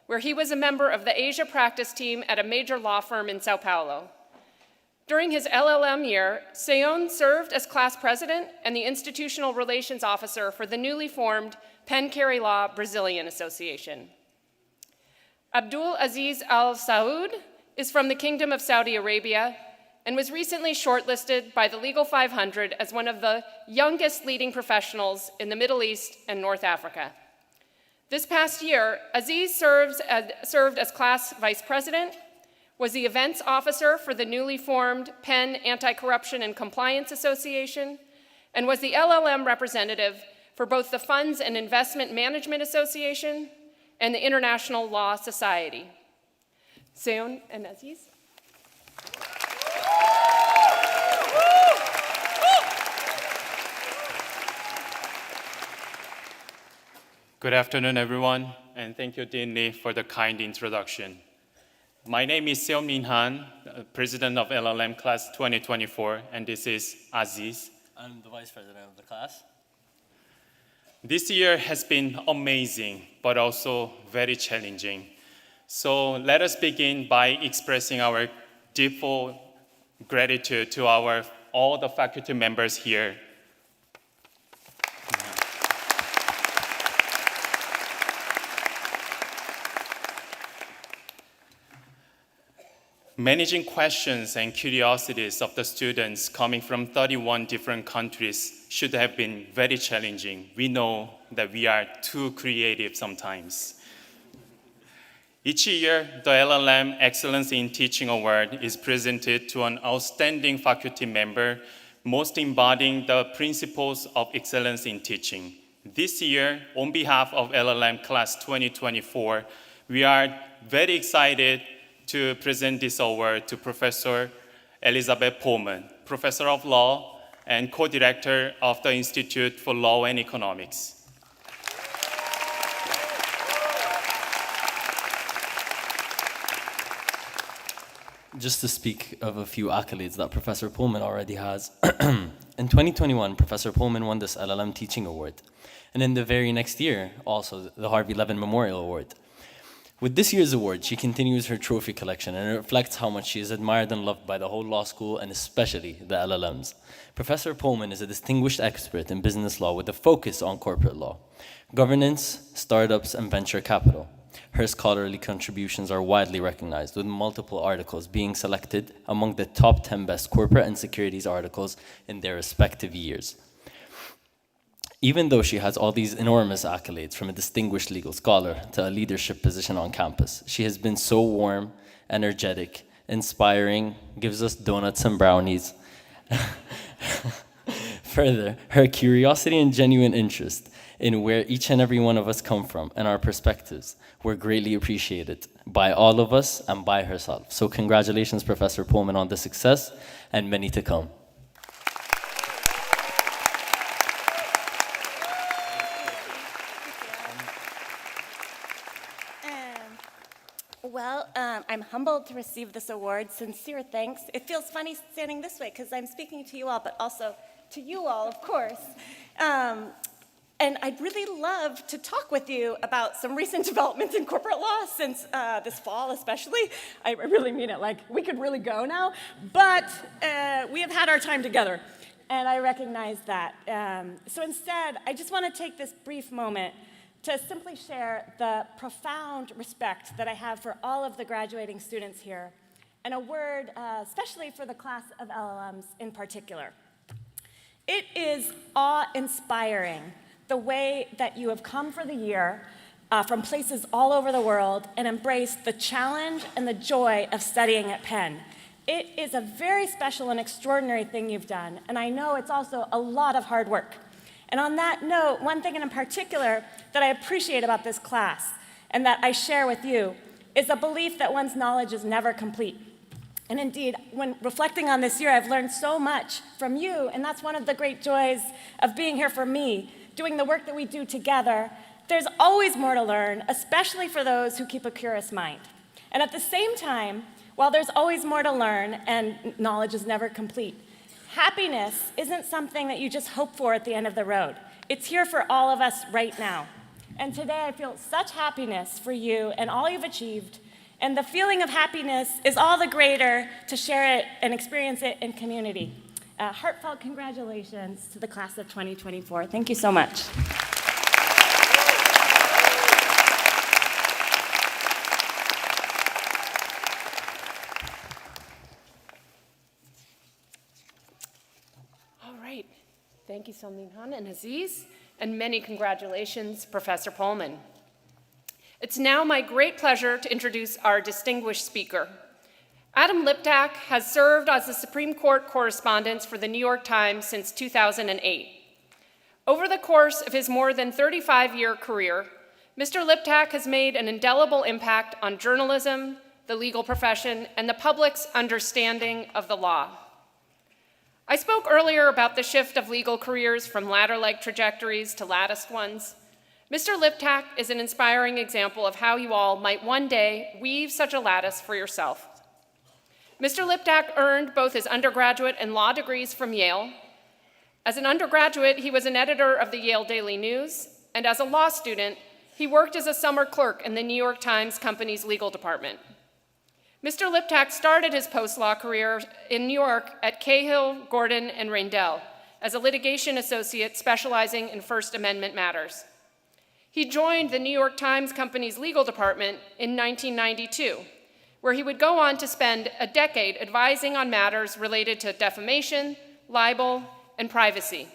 where he was a member of the Asia practice team at a major law firm in Sao Paulo. During his LLM year, Seon served as class president and the institutional relations officer for the newly formed Penn Carey Law Brazilian Association. Abdul Aziz Al Saud is from the Kingdom of Saudi Arabia and was recently shortlisted by the Legal 500 as one of the youngest leading professionals in the Middle East and North Africa. This past year, Aziz served as class vice president, was the events officer for the newly formed Penn Anti-Corruption and Compliance Association, and was the LLM representative for both the Funds and Investment Management Association and the International Law Society. Seon and Aziz. Good afternoon, everyone, and thank you, Dean Lee, for the kind introduction. My name is Seon Han, President of LLM Class 2024, and this is Aziz. I'm the Vice President of the class. This year has been amazing, but also very challenging. So let us begin by expressing our deep gratitude to all the faculty members here. Managing questions and curiosities of the students coming from 31 different countries should have been very challenging. We know that we are too creative sometimes. Each year, the LLM Excellence in Teaching Award is presented to an outstanding faculty member, most embodying the principles of excellence in teaching. This year, on behalf of LLM Class 2024, we are very excited to present this award to Professor Elizabeth Pullman, Professor of Law and co-director of the Institute for Law and Economics. Just to speak of a few accolades that Professor Pullman already has. In 2021, Professor Pullman won this LLM Teaching Award. And in the very next year, also the Harvey Levin Memorial Award. With this year's award, she continues her trophy collection, and it reflects how much she is admired and loved by the whole law school, and especially the LLMs. Professor Pullman is a distinguished expert in business law with a focus on corporate law, governance, startups, and venture capital. Her scholarly contributions are widely recognized, with multiple articles being selected among the top 10 best corporate and securities articles in their respective years. Even though she has all these enormous accolades, from a distinguished legal scholar to a leadership position on campus, she has been so warm, energetic, inspiring, gives us donuts and brownies. Further, her curiosity and genuine interest in where each and every one of us come from and our perspectives were greatly appreciated by all of us and by herself. So congratulations, Professor Pullman, on the success, and many to come. Well, I'm humbled to receive this award. Sincere thanks. It feels funny standing this way because I'm speaking to you all, but also to you all, of course. And I'd really love to talk with you about some recent developments in corporate law since this fall, especially. I really mean it, like we could really go now, but we have had our time together, and I recognize that. So instead, I just want to take this brief moment to simply share the profound respect that I have for all of the graduating students here, and a word especially for the class of LLMs in particular. It is awe-inspiring the way that you have come for the year from places all over the world and embraced the challenge and the joy of studying at Penn. It is a very special and extraordinary thing you've done, and I know it's also a lot of hard work. And on that note, one thing in particular that I appreciate about this class and that I share with you is a belief that one's knowledge is never complete. And indeed, when reflecting on this year, I've learned so much from you, and that's one of the great joys of being here for me, doing the work that we do together. There's always more to learn, especially for those who keep a curious mind. And at the same time, while there's always more to learn and knowledge is never complete, happiness isn't something that you just hope for at the end of the road. It's here for all of us right now. And today I feel such happiness for you and all you've achieved. And the feeling of happiness is all the greater to share it and experience it in community. Heartfelt congratulations to the class of 2024. Thank you so much. All right. Thank you, Salmin and Aziz, and many congratulations, Professor Pullman. It's now my great pleasure to introduce our distinguished speaker. Adam Liptak has served as the Supreme Court correspondent for the New York Times since 2008. Over the course of his more than 35-year career, Mr. Liptak has made an indelible impact on journalism, the legal profession, and the public's understanding of the law. I spoke earlier about the shift of legal careers from ladder-like trajectories to latticed ones. Mr. Liptak is an inspiring example of how you all might one day weave such a lattice for yourself. Mr. Liptak earned both his undergraduate and law degrees from Yale. As an undergraduate, he was an editor of the Yale Daily News, and as a law student, he worked as a summer clerk in the New York Times Company's legal department. Mr. Liptak started his post-law career in New York at Cahill, Gordon, and Reindel as a litigation associate specializing in First Amendment matters. He joined the New York Times Company's legal department in 1992, where he would go on to spend a decade advising on matters related to defamation, libel, and privacy.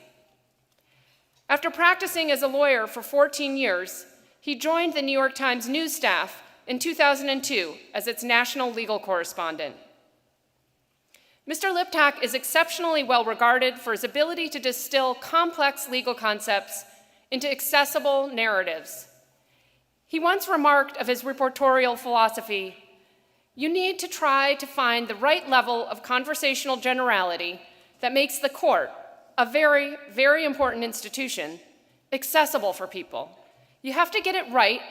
After practicing as a lawyer for 14 years, he joined the New York Times news staff in 2002 as its national legal correspondent. Mr. Liptak is exceptionally well regarded for his ability to distill complex legal concepts into accessible narratives. He once remarked of his reportorial philosophy, "You need to try to find the right level of conversational generality that makes the court, a very, very important institution, accessible for people. You have to get it right,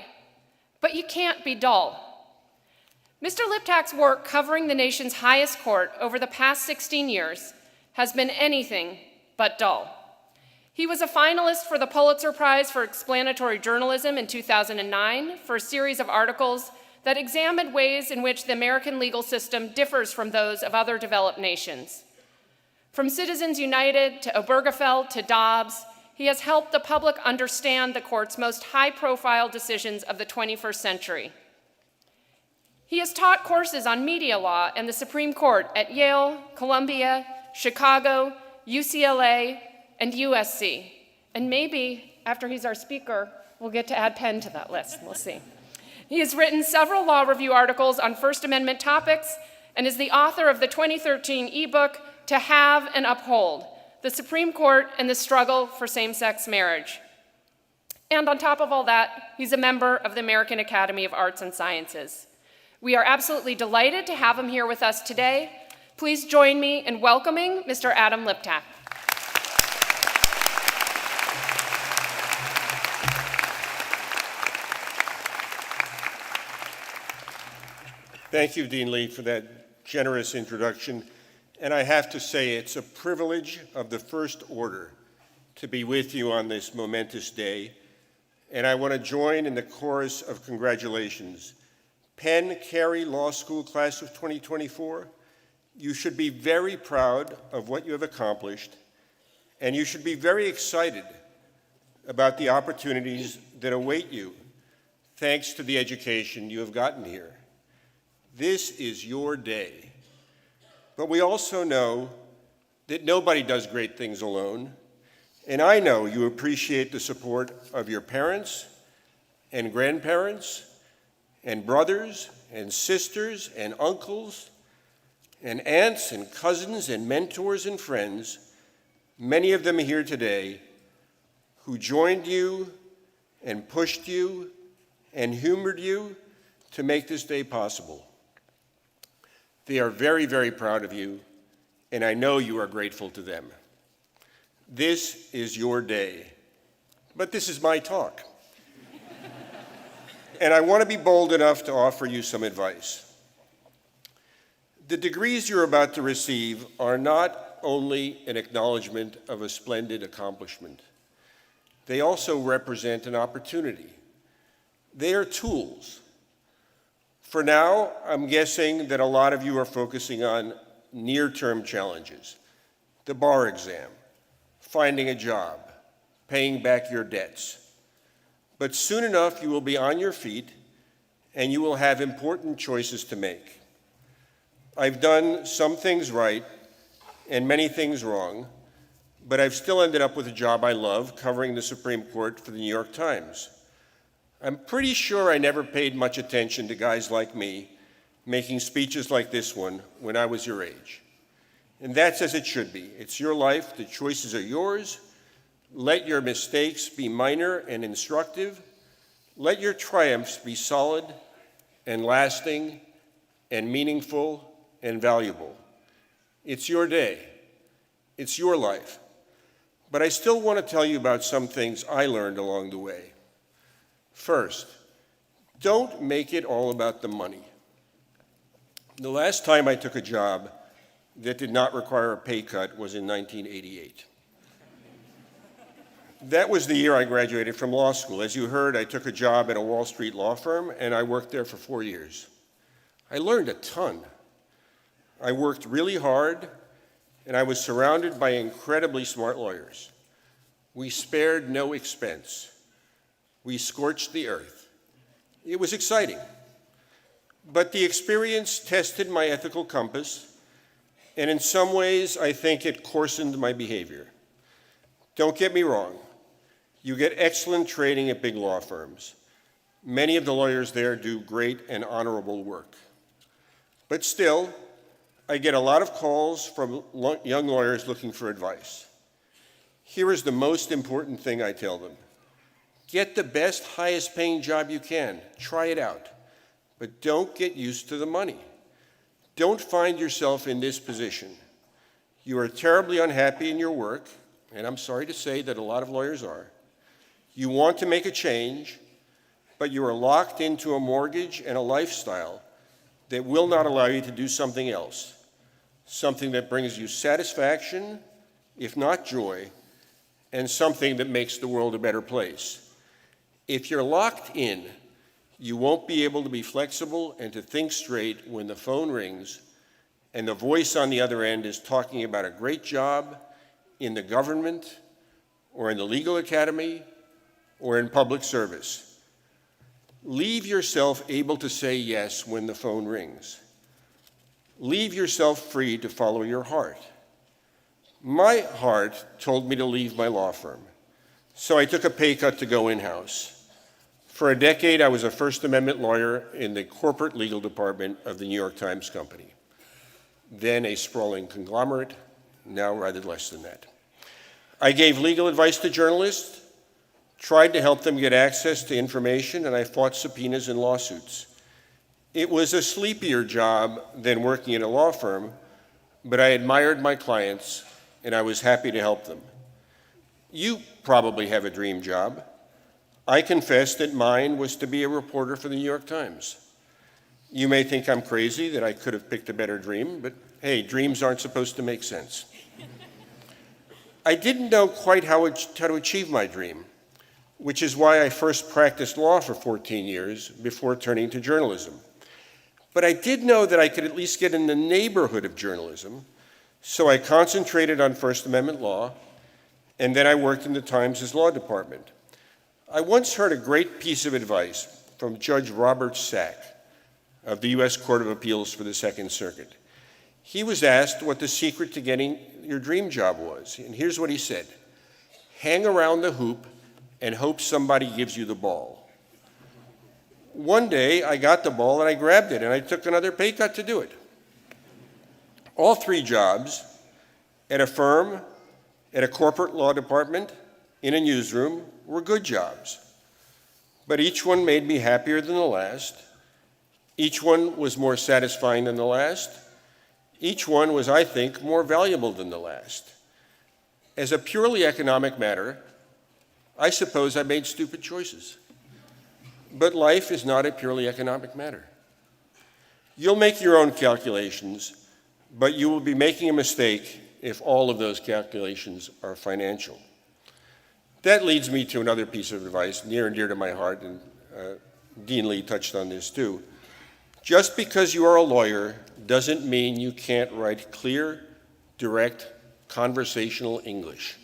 but you can't be dull." Mr. Liptak's work covering the nation's highest court over the past 16 years has been anything but dull. He was a finalist for the Pulitzer Prize for Explanatory Journalism in 2009 for a series of articles that examined ways in which the American legal system differs from those of other developed nations. From Citizens United to Obergefell to Dobbs, he has helped the public understand the court's most high-profile decisions of the 21st century. He has taught courses on media law and the Supreme Court at Yale, Columbia, Chicago, UCLA, and USC. And maybe, after he's our speaker, we'll get to add Penn to that list. We'll see. He has written several law review articles on First Amendment topics and is the author of the 2013 ebook, To Have and Uphold, the Supreme Court and the Struggle for Same-Sex Marriage. And on top of all that, he's a member of the American Academy of Arts and Sciences. We are absolutely delighted to have him here with us today. Please join me in welcoming Mr. Adam Liptak. Thank you, Dean Lee, for that generous introduction. And I have to say, it's a privilege of the first order to be with you on this momentous day. And I want to join in the chorus of congratulations. Penn Carey Law School Class of 2024, you should be very proud of what you have accomplished, and you should be very excited about the opportunities that await you, thanks to the education you have gotten here. This is your day. But we also know that nobody does great things alone, and I know you appreciate the support of your parents and grandparents and brothers and sisters and uncles and aunts and cousins and mentors and friends, many of them here today, who joined you and pushed you and humored you to make this day possible. They are very, very proud of you, and I know you are grateful to them. This is your day, but this is my talk. And I want to be bold enough to offer you some advice. The degrees you're about to receive are not only an acknowledgement of a splendid accomplishment, they also represent an opportunity. They are tools. For now, I'm guessing that a lot of you are focusing on near-term challenges, the bar exam, finding a job, paying back your debts. But soon enough, you will be on your feet, and you will have important choices to make. I've done some things right and many things wrong, but I've still ended up with a job I love, covering the Supreme Court for the New York Times. I'm pretty sure I never paid much attention to guys like me making speeches like this one when I was your age. And that's as it should be. It's your life, the choices are yours. Let your mistakes be minor and instructive. Let your triumphs be solid and lasting and meaningful and valuable. It's your day. It's your life. But I still want to tell you about some things I learned along the way. First, don't make it all about the money. The last time I took a job that did not require a pay cut was in 1988. That was the year I graduated from law school. As you heard, I took a job at a Wall Street law firm, and I worked there for 4 years. I learned a ton. I worked really hard, and I was surrounded by incredibly smart lawyers. We spared no expense. We scorched the earth. It was exciting. But the experience tested my ethical compass, and in some ways, I think it coarsened my behavior. Don't get me wrong. You get excellent training at big law firms. Many of the lawyers there do great and honorable work. But still, I get a lot of calls from young lawyers looking for advice. Here is the most important thing I tell them. Get the best, highest paying job you can. Try it out. But don't get used to the money. Don't find yourself in this position. You are terribly unhappy in your work, and I'm sorry to say that a lot of lawyers are. You want to make a change, but you are locked into a mortgage and a lifestyle that will not allow you to do something else, something that brings you satisfaction, if not joy, and something that makes the world a better place. If you're locked in, you won't be able to be flexible and to think straight when the phone rings and the voice on the other end is talking about a great job in the government or in the legal academy or in public service. Leave yourself able to say yes when the phone rings. Leave yourself free to follow your heart. My heart told me to leave my law firm, so I took a pay cut to go in-house. For a decade, I was a First Amendment lawyer in the corporate legal department of the New York Times Company, then a sprawling conglomerate, now rather less than that. I gave legal advice to journalists, tried to help them get access to information, and I fought subpoenas and lawsuits. It was a sleepier job than working in a law firm, but I admired my clients, and I was happy to help them. You probably have a dream job. I confess that mine was to be a reporter for the New York Times. You may think I'm crazy, that I could have picked a better dream, but hey, dreams aren't supposed to make sense. I didn't know quite how to achieve my dream, which is why I first practiced law for 14 years before turning to journalism. But I did know that I could at least get in the neighborhood of journalism, so I concentrated on First Amendment law, and then I worked in the Times' law department. I once heard a great piece of advice from Judge Robert Sack of the U.S. Court of Appeals for the Second Circuit. He was asked what the secret to getting your dream job was, and here's what he said: hang around the hoop and hope somebody gives you the ball. One day, I got the ball and I grabbed it, and I took another pay cut to do it. All three jobs, at a firm, at a corporate law department, in a newsroom, were good jobs. But each one made me happier than the last. Each one was more satisfying than the last. Each one was, I think, more valuable than the last. As a purely economic matter, I suppose I made stupid choices. But life is not a purely economic matter. You'll make your own calculations, but you will be making a mistake if all of those calculations are financial. That leads me to another piece of advice near and dear to my heart, and Dean Lee touched on this too. Just because you are a lawyer doesn't mean you can't write clear, direct, conversational English.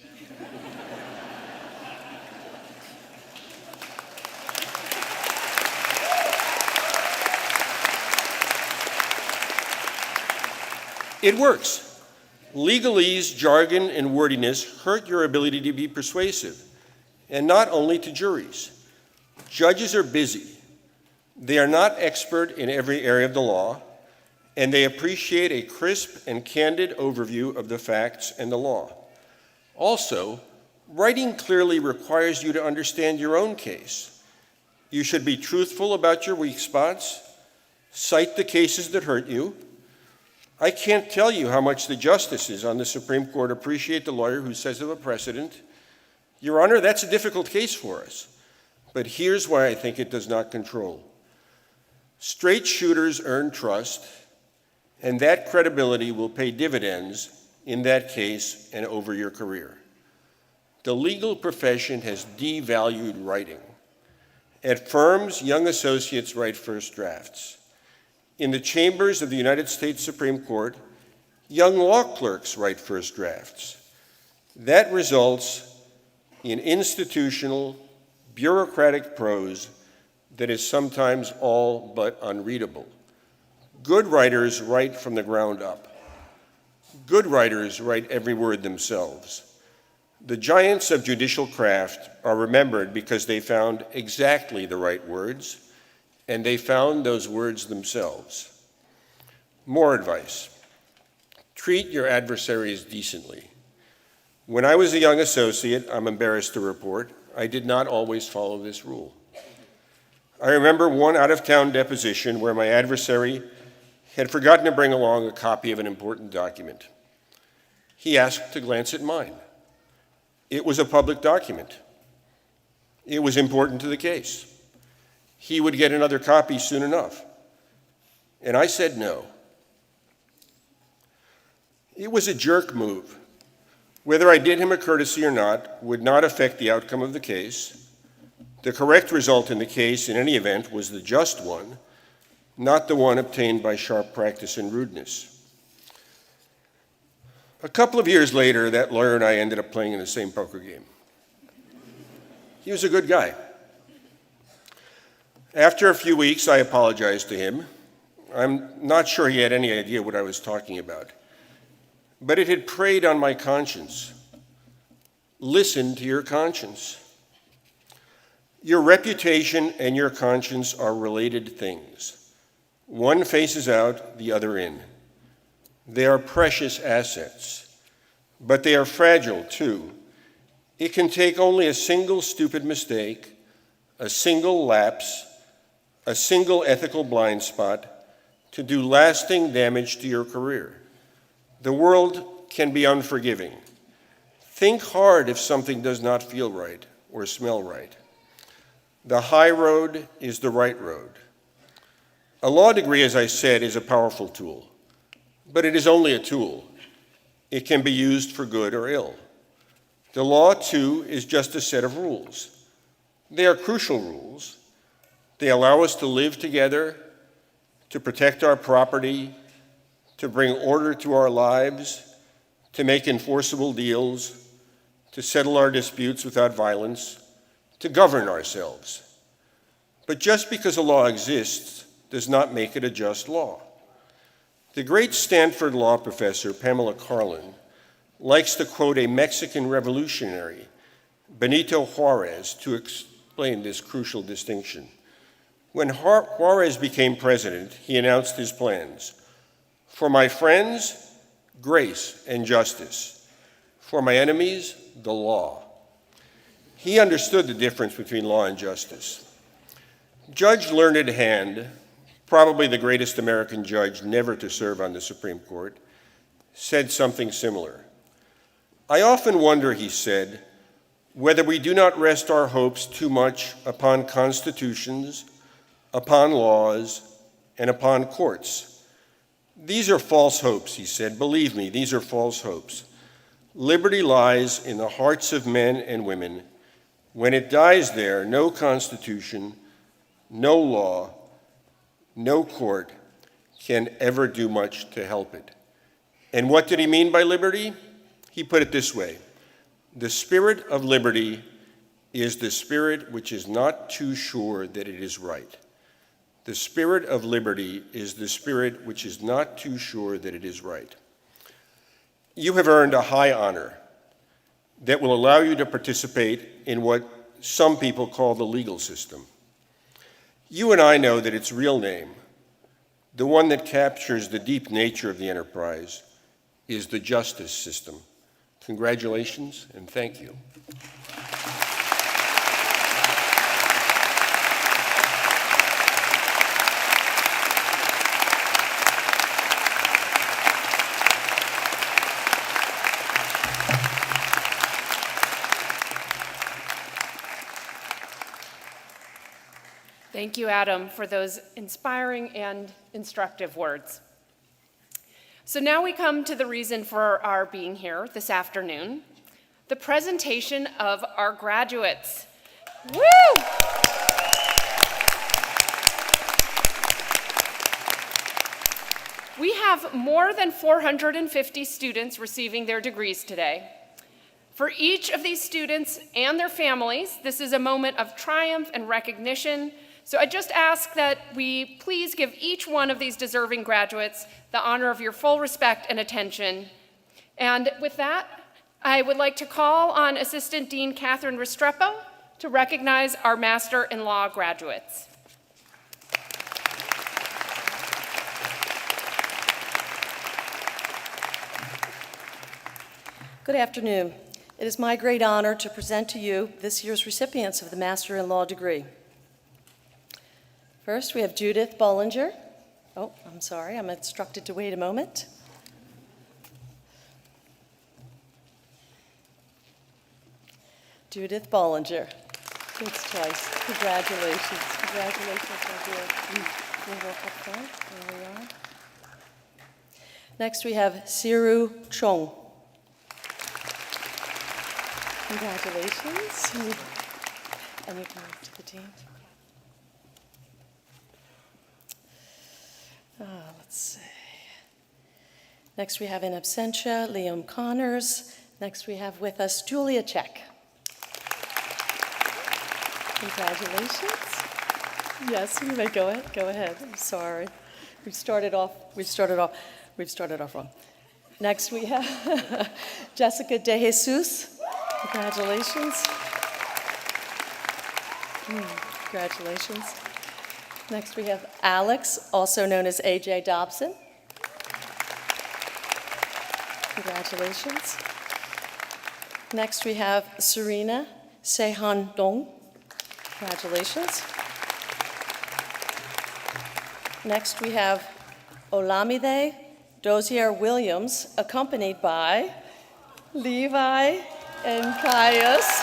It works. Legalese, jargon, and wordiness hurt your ability to be persuasive, and not only to juries. Judges are busy. They are not expert in every area of the law, and they appreciate a crisp and candid overview of the facts and the law. Also, writing clearly requires you to understand your own case. You should be truthful about your weak spots, cite the cases that hurt you. I can't tell you how much the justices on the Supreme Court appreciate the lawyer who says of a precedent, "Your Honor, that's a difficult case for us, but here's why I think it does not control." Straight shooters earn trust, and that credibility will pay dividends in that case and over your career. The legal profession has devalued writing. At firms, young associates write first drafts. In the chambers of the United States Supreme Court, young law clerks write first drafts. That results in institutional, bureaucratic prose that is sometimes all but unreadable. Good writers write from the ground up. Good writers write every word themselves. The giants of judicial craft are remembered because they found exactly the right words, and they found those words themselves. More advice. Treat your adversaries decently. When I was a young associate, I'm embarrassed to report, I did not always follow this rule. I remember one out-of-town deposition where my adversary had forgotten to bring along a copy of an important document. He asked to glance at mine. It was a public document. It was important to the case. He would get another copy soon enough. And I said no. It was a jerk move. Whether I did him a courtesy or not would not affect the outcome of the case. The correct result in the case, in any event, was the just one, not the one obtained by sharp practice and rudeness. A couple of years later, that lawyer and I ended up playing in the same poker game. He was a good guy. After a few weeks, I apologized to him. I'm not sure he had any idea what I was talking about, but it had preyed on my conscience. Listen to your conscience. Your reputation and your conscience are related things. One faces out, the other in. They are precious assets, but they are fragile too. It can take only a single stupid mistake, a single lapse, a single ethical blind spot to do lasting damage to your career. The world can be unforgiving. Think hard if something does not feel right or smell right. The high road is the right road. A law degree, as I said, is a powerful tool, but it is only a tool. It can be used for good or ill. The law, too, is just a set of rules. They are crucial rules. They allow us to live together, to protect our property, to bring order to our lives, to make enforceable deals, to settle our disputes without violence, to govern ourselves. But just because a law exists does not make it a just law. The great Stanford law professor, Pamela Karlan, likes to quote a Mexican revolutionary, Benito Juarez, to explain this crucial distinction. When Juarez became president, he announced his plans. For my friends, grace and justice. For my enemies, the law. He understood the difference between law and justice. Judge Learned Hand, probably the greatest American judge never to serve on the Supreme Court, said something similar. I often wonder, he said, whether we do not rest our hopes too much upon constitutions, upon laws, and upon courts. These are false hopes, he said. Believe me, these are false hopes. Liberty lies in the hearts of men and women. When it dies there, no constitution, no law, no court can ever do much to help it. And what did he mean by liberty? He put it this way: the spirit of liberty is the spirit which is not too sure that it is right. The spirit of liberty is the spirit which is not too sure that it is right. You have earned a high honor that will allow you to participate in what some people call the legal system. You and I know that its real name, the one that captures the deep nature of the enterprise, is the justice system. Congratulations and thank you. Thank you, Adam, for those inspiring and instructive words. So now we come to the reason for our being here this afternoon, the presentation of our graduates. Woo! We have more than 450 students receiving their degrees today. For each of these students and their families, this is a moment of triumph and recognition. So I just ask that we please give each one of these deserving graduates the honor of your full respect and attention. And with that, I would like to call on Assistant Dean Catherine Restrepo to recognize our Master in Law graduates. Good afternoon. It is my great honor to present to you this year's recipients of the Master in Law degree. First, we have Judith Bollinger. Oh, I'm sorry, I'm instructed to wait a moment. Judith Bollinger. Good choice. Congratulations. Congratulations, my dear. We'll walk up front. There we are. Next, we have Siru Chong. Congratulations. And you can move to the team. Let's see. Next, we have in absentia, Liam Connors. Next, we have with us Julia Check. Congratulations. Yes, you may go ahead. Go ahead. I'm sorry. We've started off wrong. Next, we have Jessica De Jesus. Congratulations. Congratulations. Next, we have Alex, also known as AJ Dobson. Congratulations. Next, we have Serena Sehan Dong. Congratulations. Next, we have Olamide Dozier Williams, accompanied by Levi and Caius.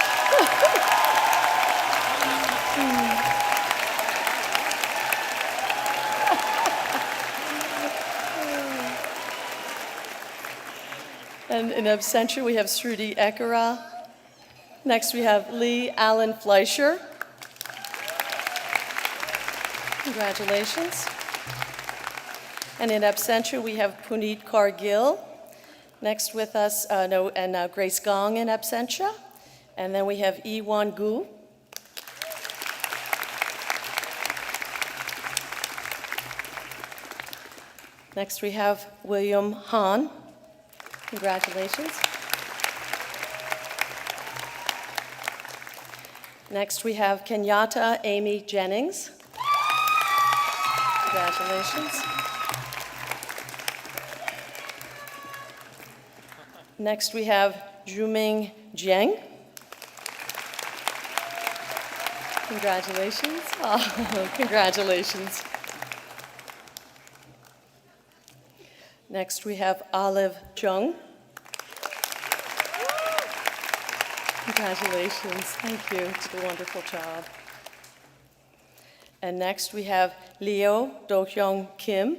And in absentia, we have Sruti Ekara. Next, we have Lee Allen Fleischer. Congratulations. And in absentia, we have Puneet Kargil. Next with us, Grace Gong in absentia. And then we have Iwan Gu. Next, we have William Han. Congratulations. Next, we have Kenyatta Amy Jennings. Congratulations. Next, we have Zhuming Jiang. Congratulations. Oh, congratulations. Next, we have Olive Chung. Congratulations. Thank you. You did a wonderful job. And next, we have Leo Do-hyung Kim.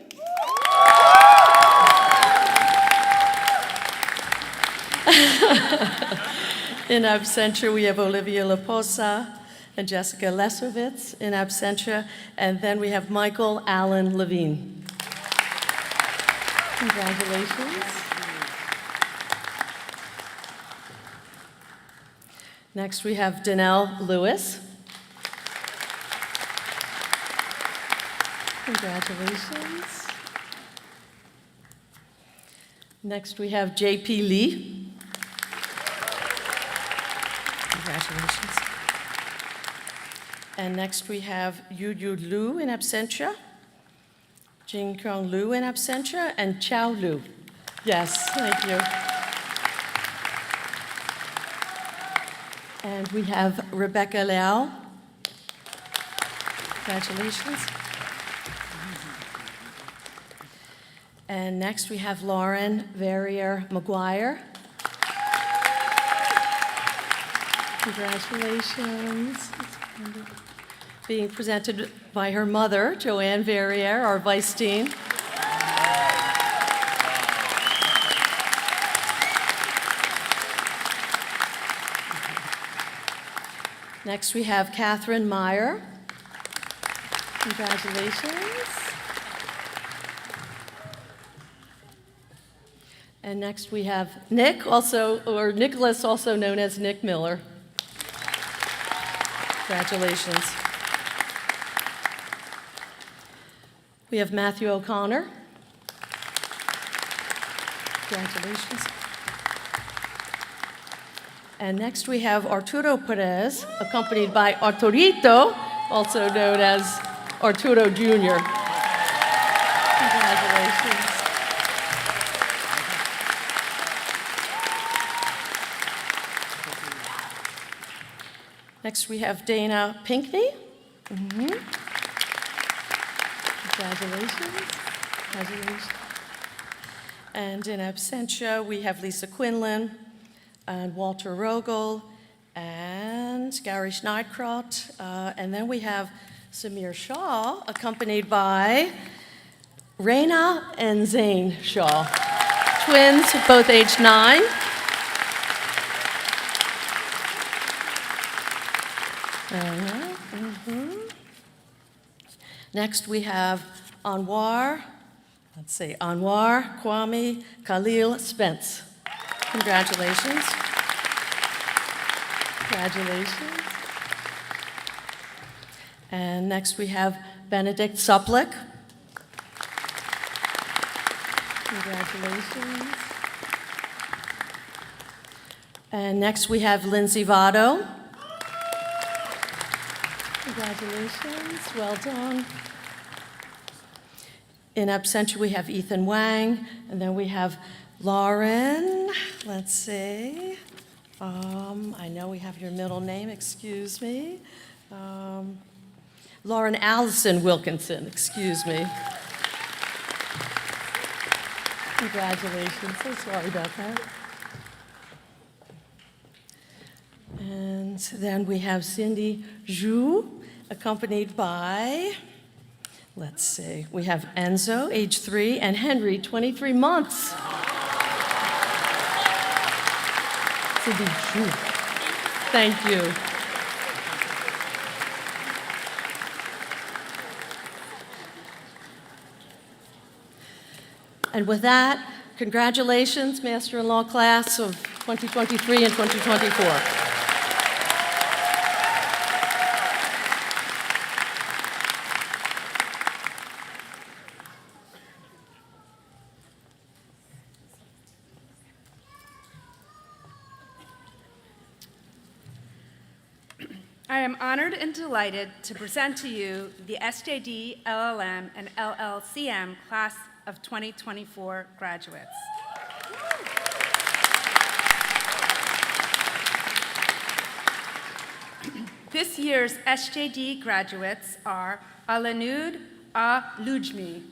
In absentia, we have Olivia Laposa and Jessica Lesovitz in absentia. And then we have Michael Allen Levine. Congratulations. Next, we have Danelle Lewis. Congratulations. Next, we have J.P. Lee. Congratulations. And next, we have Yu Lu in absentia. Jing Kyung Lu in absentia, and Chao Lu. Yes, thank you. And we have Rebecca Liao. Congratulations. And next we have Lauren Verrier McGuire. Congratulations. Being presented by her mother, Joanne Verrier, our Vice Dean. Next, we have Catherine Meyer. Congratulations. And next we have Nick, Nicholas, also known as Nick Miller. Congratulations. We have Matthew O'Connor. Congratulations. And next we have Arturo Perez, accompanied by Arturito, also known as Arturo Jr. Congratulations. Next we have Dana Pinkney. Congratulations. Congratulations. And in absentia, we have Lisa Quinlan and Walter Rogel and Gary Schneidkraut. And then we have Samir Shaw, accompanied by Raina and Zane Shaw, twins, both age 9. Next we have Anwar Kwame Khalil Spence. Congratulations. Congratulations. And next we have Benedict Suplick. Congratulations. And next we have Lindsay Votto. Congratulations, well done. In absentia, we have Ethan Wang, and then we have Lauren, let's see. I know we have your middle name, excuse me. Lauren Allison Wilkinson, excuse me. Congratulations, so sorry about that. And then we have Cindy Zhu, accompanied by, let's see, we have Enzo, age 3, and Henry, 23 months. Cindy Zhu. Thank you. And with that, congratulations, Master-in-Law class of 2023 and 2024. I am honored and delighted to present to you the SJD, LLM, and LLCM class of 2024 graduates. This year's SJD graduates are Alanud Alujmi,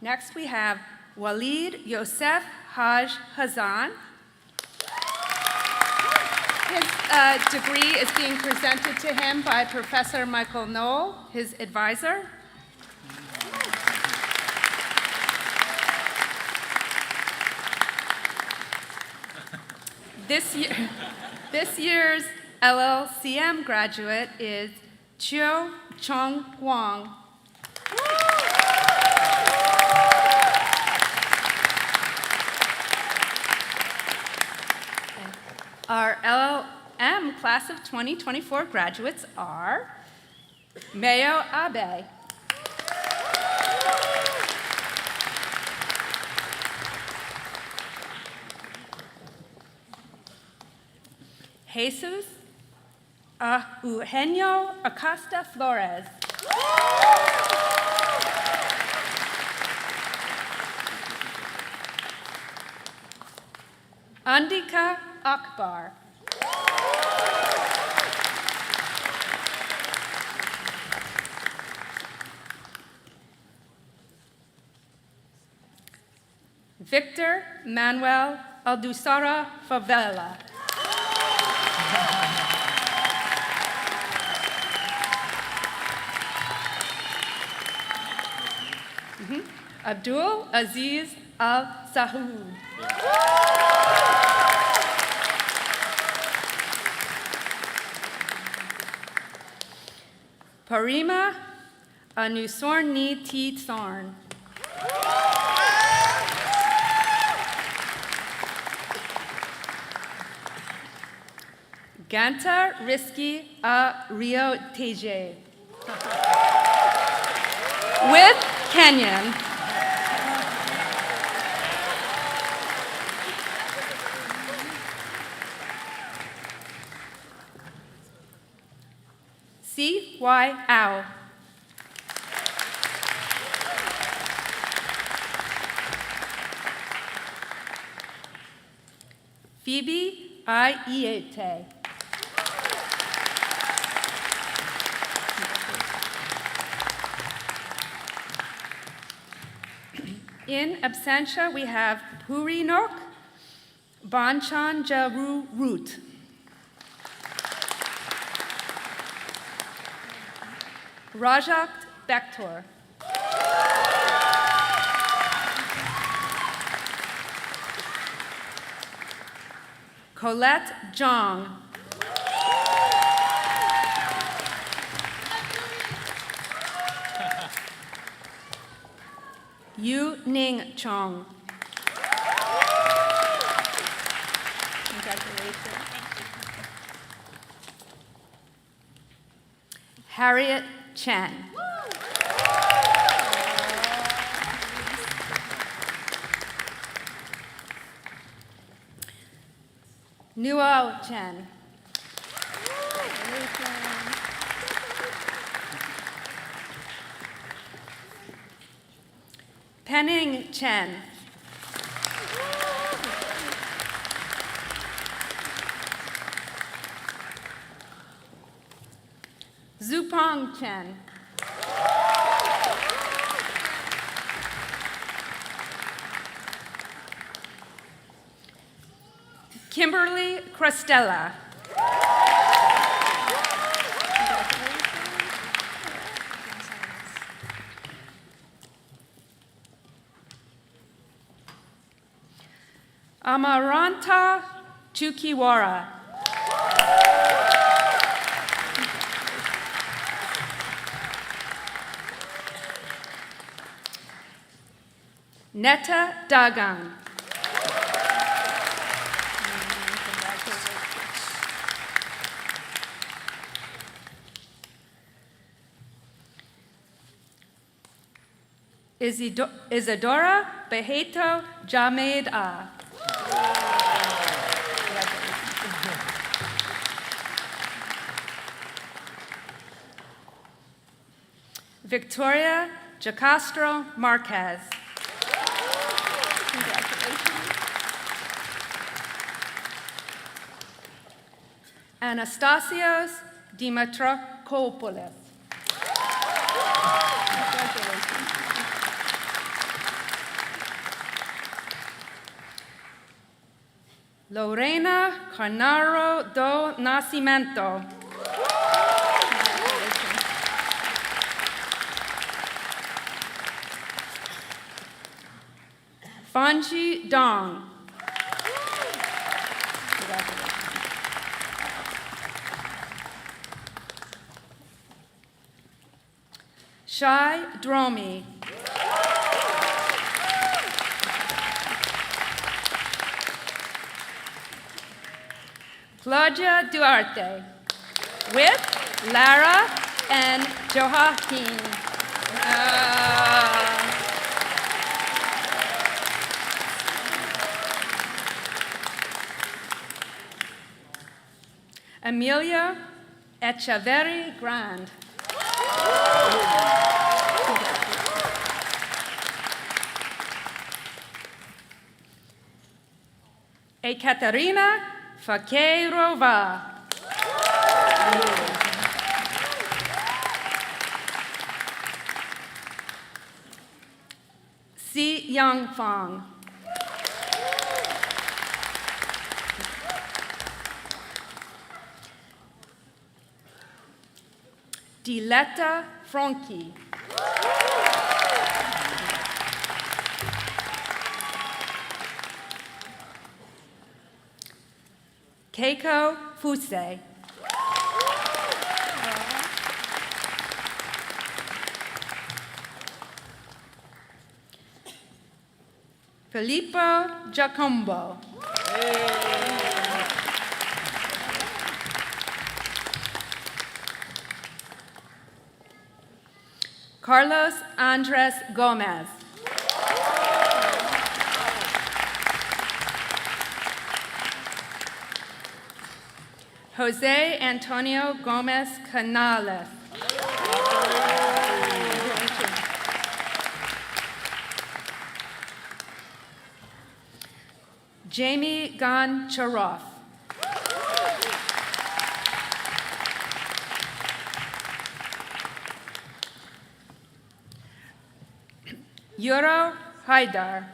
next we have Walid Yosef Haj Hazan. His degree is being presented to him by Professor Michael Knoll, his advisor. This year's LLCM graduate is Chiu Chung Wang. Our LLM class of 2024 graduates are Mayo Abe, Jesus Eugenio Acosta Flores, Andika Akbar, Victor Manuel Aldusara Favela, Abdul Aziz Al Sahoud, Parima Anusorni T. Sarn, Ganta Risky A Rio Teje. With Kenyan. C.Y. Ao. Phoebe I. Iete. In absentia, we have Purinok Banchan Jaru Root. Rajat Bektor. Colette Jong. Yu Ning Chong. Congratulations. Harriet Chen. Nuo Chen. Penning Chen. Zupong Chen. Kimberly Crostella. Amaranta Chukiwara. Netta Dagan. Isadora Beheto Jamed A. Victoria Jacastro Marquez. Anastasios Dimitrakopoulos. Lorena Carnaro do Nascimento. Fanji Dong. Shai Dromi. Claudia Duarte with Lara and Joaquin. Amelia Echeverry Grand. Ekaterina Fakirova. Si Young Fong. Diletta Franchi. Keiko Fuse. Filippo Giacombo. Carlos Andres Gomez. Jose Antonio Gomez Canales. Jamie Goncharoff. Yuro Haidar.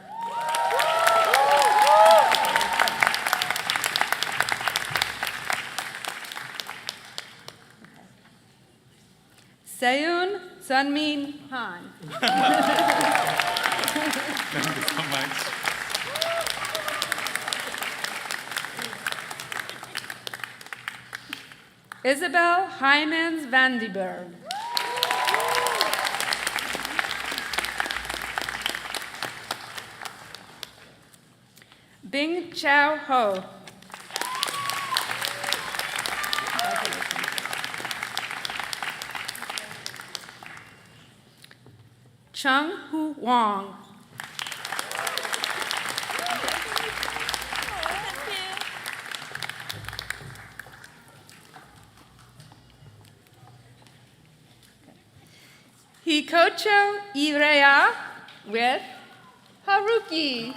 Seyoon Sunmin Han. Thank you so much. Isabel Hymans Vandenberg. Bing Chao Ho. Chung Hu Wong. Hikocho Irea with Haruki.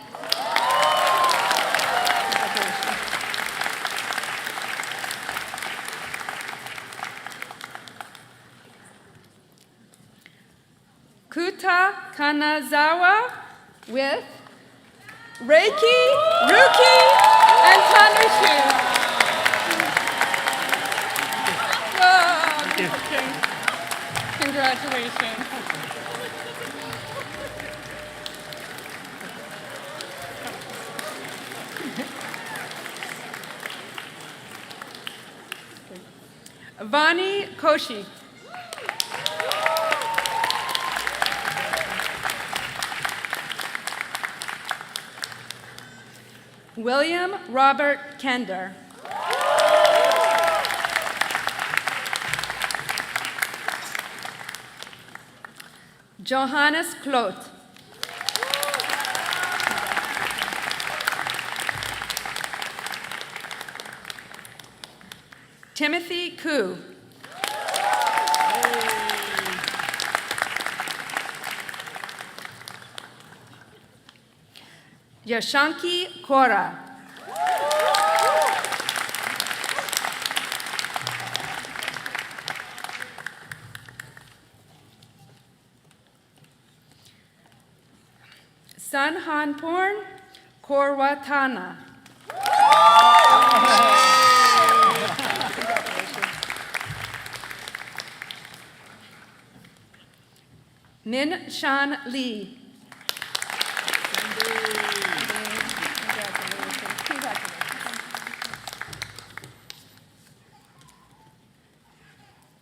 Kuta Kanazawa with Reiki, Ruki, and Tanushu. Oh, okay. Congratulations. Vani Koshi. William Robert Kender. Johannes Klot. Timothy Koo. Yashanki Kora. Sanhanporn Korwatana. Min Shan Lee.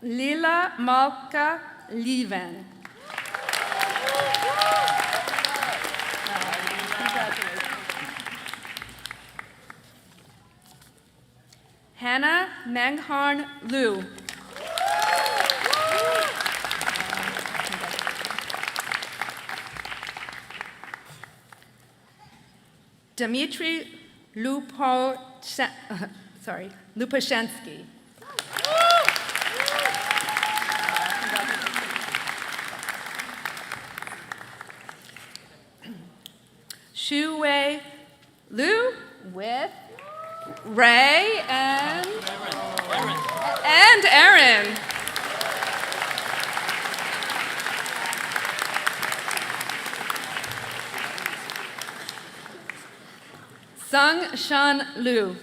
Lila Malka Lieven. Hannah Mangharn Liu. Dmitry Lupashensky. Shu Wei Liu with Ray and Aaron. Sung Shan Liu.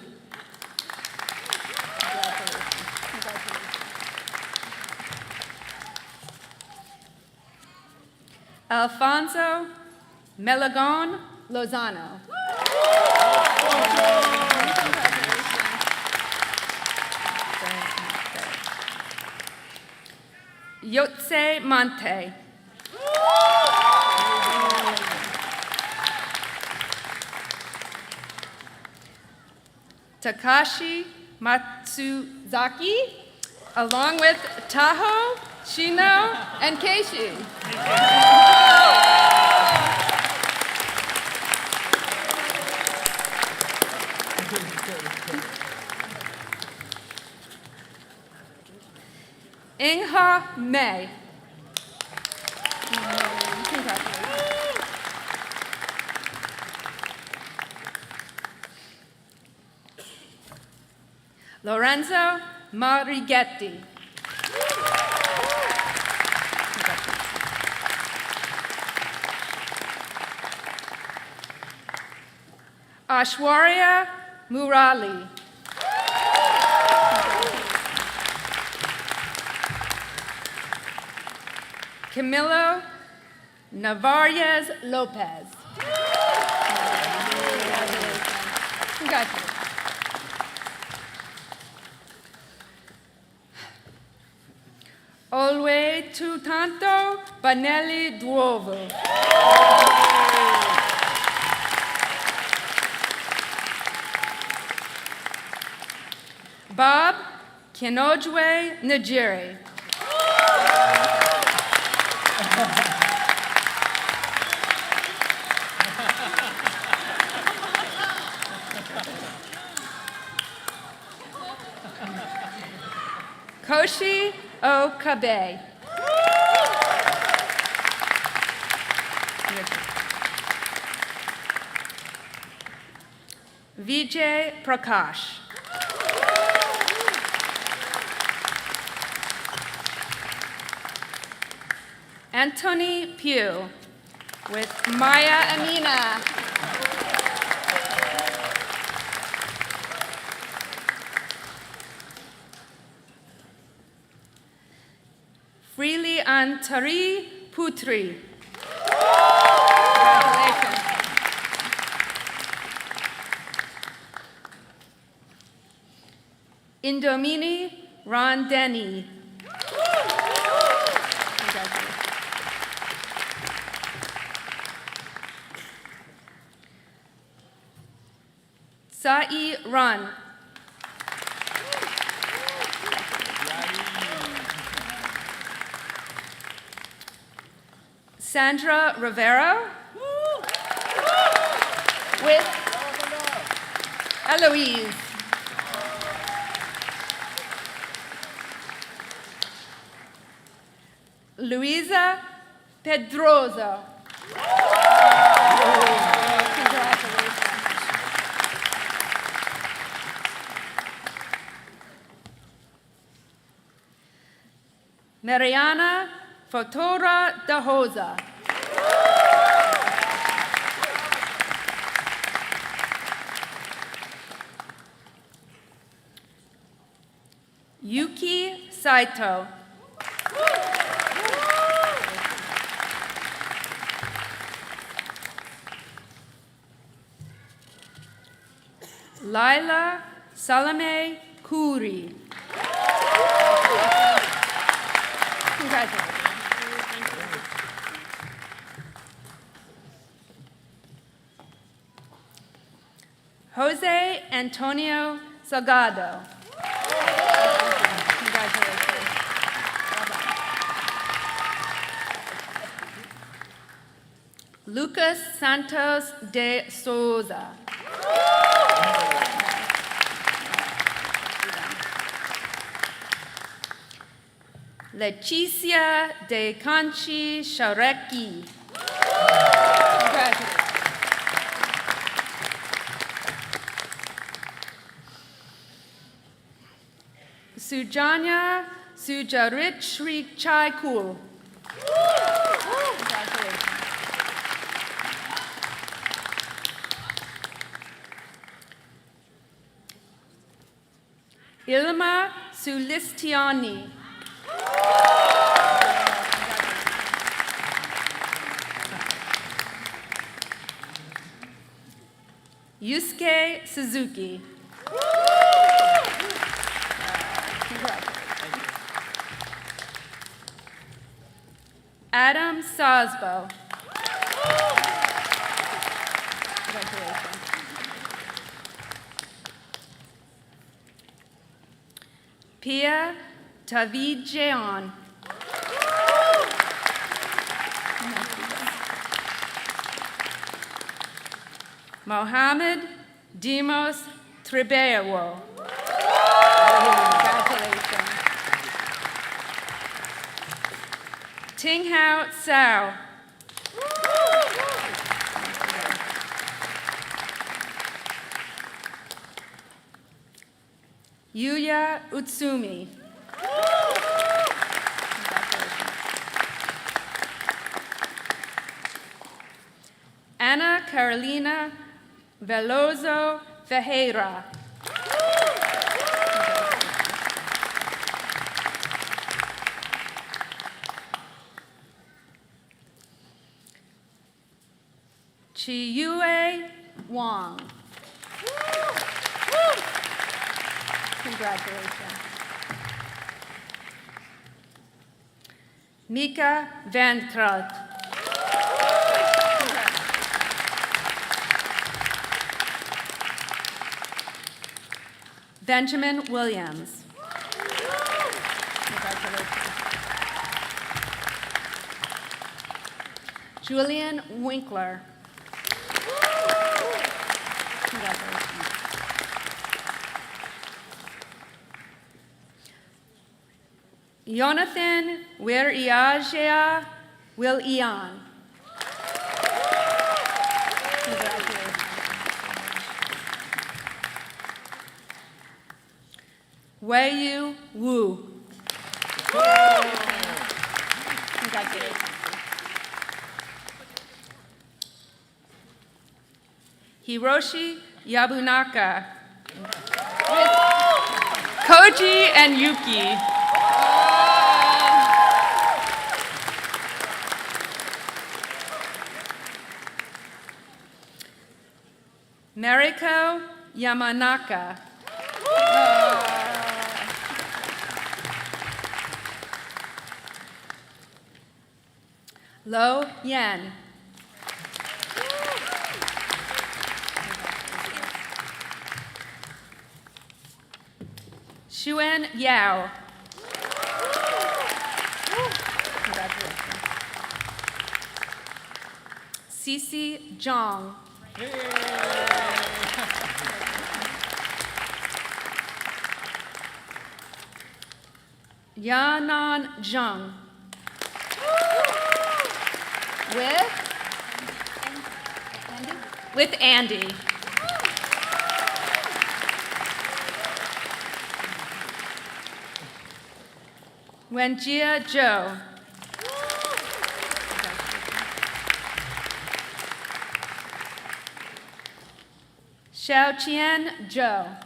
Alfonso Melagon Lozano. Yotse Monte. Takashi Matsuzaki, along with Taho Shino, and Keishi. Ingha May. Lorenzo Marighetti. Ashwarya Murali. Camilo Navarez Lopez. Congratulations. Olwe tu tanto Banelli Duovo. Bob Kenojwe Najiri. Koshi Okabe. Vijay Prakash. Anthony Pugh with Maya Amina. Freely Antari Putri. Congratulations. Indomini Rondeni. Sai Run. Sandra Rivera with Eloise. Luisa Pedrosa. Congratulations. Mariana Fotora da Rosa. Yuki Saito. Laila Salome Kuri. Congratulations. Jose Antonio Salgado. Congratulations. Lucas Santos de Souza. Leticia de Conchi Sharecki. Congratulations. Sujanya Sujaritri Chaikul. Congratulations. Ilma Sulistiani. Yusuke Suzuki. Adam Sosbo. Congratulations. Pia Tavidjeon. Mohammed Dimos Trebewo. Congratulations. Ting Hao Sao. Yuya Utsumi. Ana Carolina Veloso Ferreira. Chiyue Wang. Congratulations. Mika Van Kralt. Benjamin Williams. Congratulations. Julian Winkler. Congratulations. Jonathan Wiriajea Will-Ian. Congratulations. Wei-Yu Wu. Congratulations. Hiroshi Yabunaka. Koji and Yuki. Mariko Yamanaka. Lo Yan. Xuan Yao. Congratulations. Cece Zhang. Yanan Zhang. With Andy. Wenjia Zhou. Xiaoqian Zhou.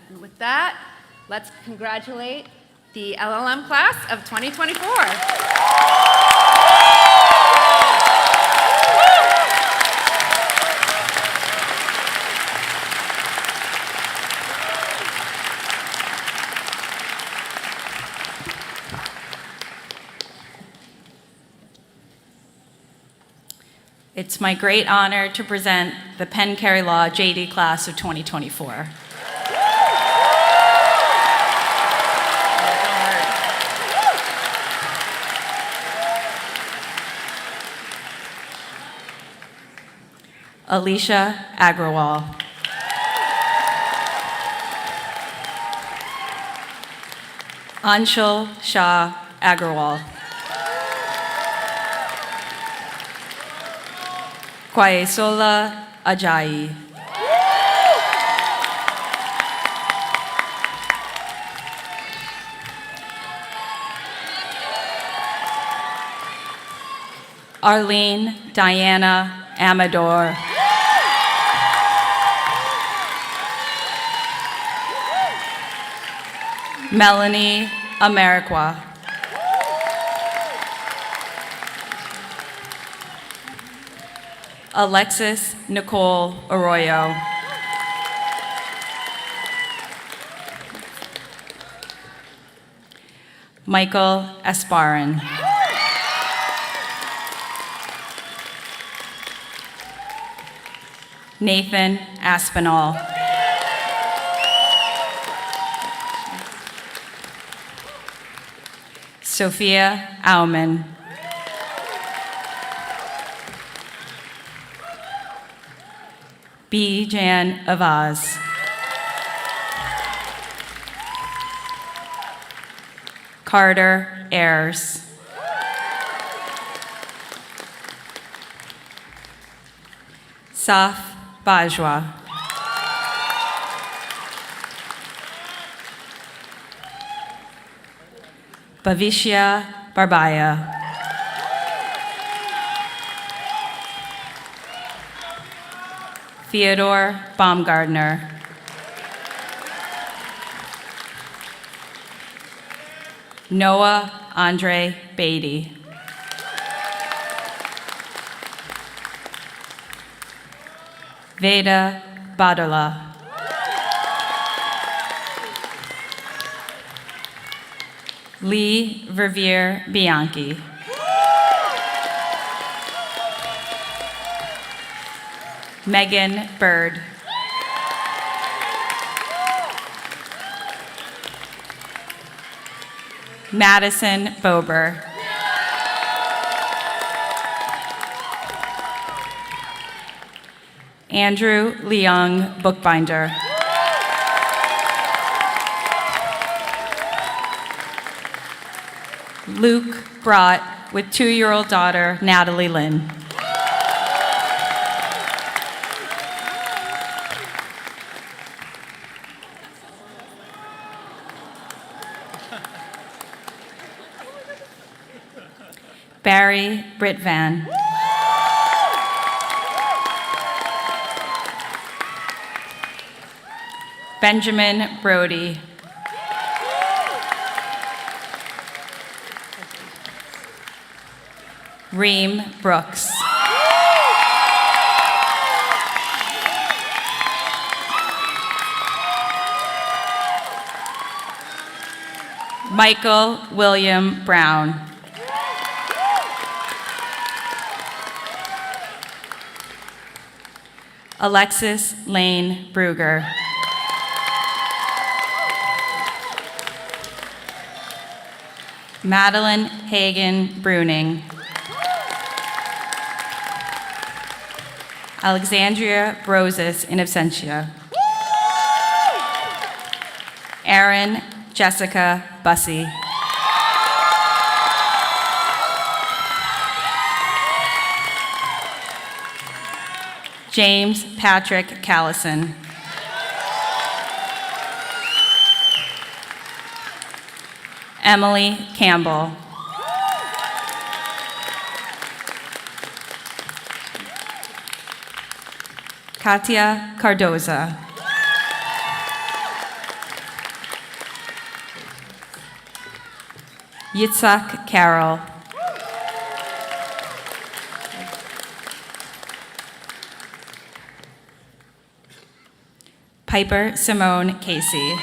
And with that, let's congratulate the LLM class of 2024. It's my great honor to present the Penn Carey Law JD class of 2024. Alicia Agrawal. Anshul Shah Agrawal. Kwaesola Ajayi. Arlene Diana Amador. Melanie Ameriqua. Alexis Nicole Arroyo. Michael Asparin. Nathan Aspinall. Sophia Aumann. Bijan Avaz. Carter Ayers. Saf Bajwa. Bhavishya Barbaya. Theodore Baumgardner. Noah Andre Beatty. Veda Badala. Lee Vervier Bianchi. Megan Bird. Madison Bober. Andrew Leung Bookbinder. Luke Brott with 2-year-old daughter Natalie Lynn. Barry Britvan. Benjamin Brody. Reem Brooks. Michael William Brown. Alexis Lane Bruger. Madeline Hagen Bruning. Alexandria Broses in absentia. Erin Jessica Bussey. James Patrick Callison. Emily Campbell. Katia Cardoza. Yitzhak Carroll. Piper Simone Casey.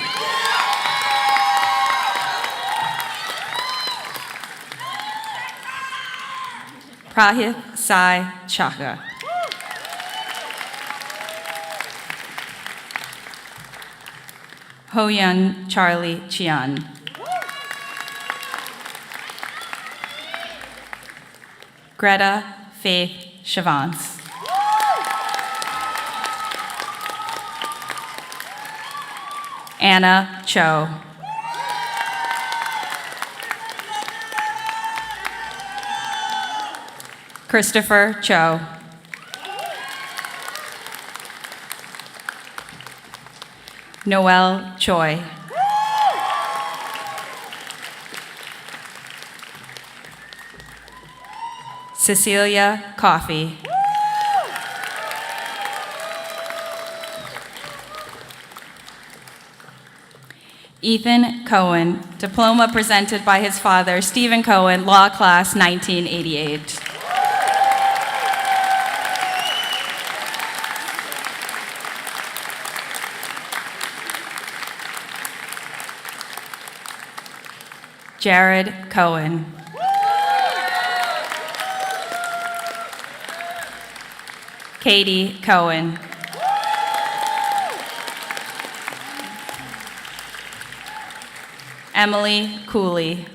Prahith Sai Chaka. Hoyun Charlie Chian. Greta Faith Chavance. Anna Cho. Christopher Cho. Noel Choi. Cecilia Coffey. Ethan Cohen, diploma presented by his father, Stephen Cohen, Law Class 1988. Jared Cohen. Katie Cohen. Emily Cooley.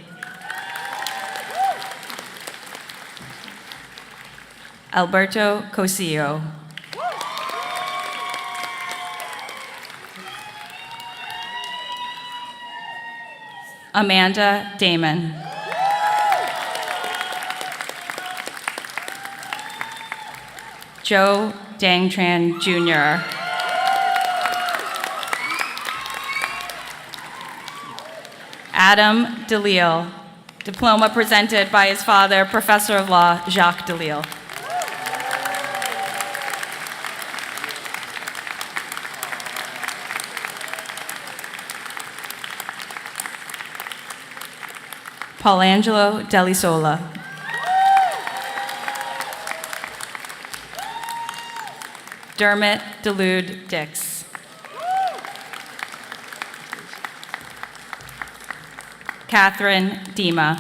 Alberto Cosillo. Amanda Damon. Joe Dangtran Jr. Adam DeLille, diploma presented by his father, Professor of Law, Jacques DeLille. Paulangelo Delisola. Dermot Delude Dix. Catherine Dima.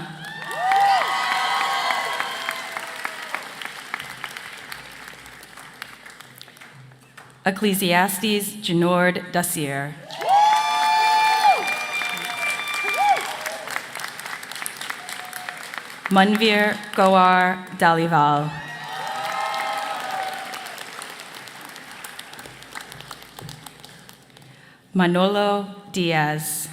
Ecclesiastes Genord Dacier. Manvir Goar Dalival. Manolo Diaz.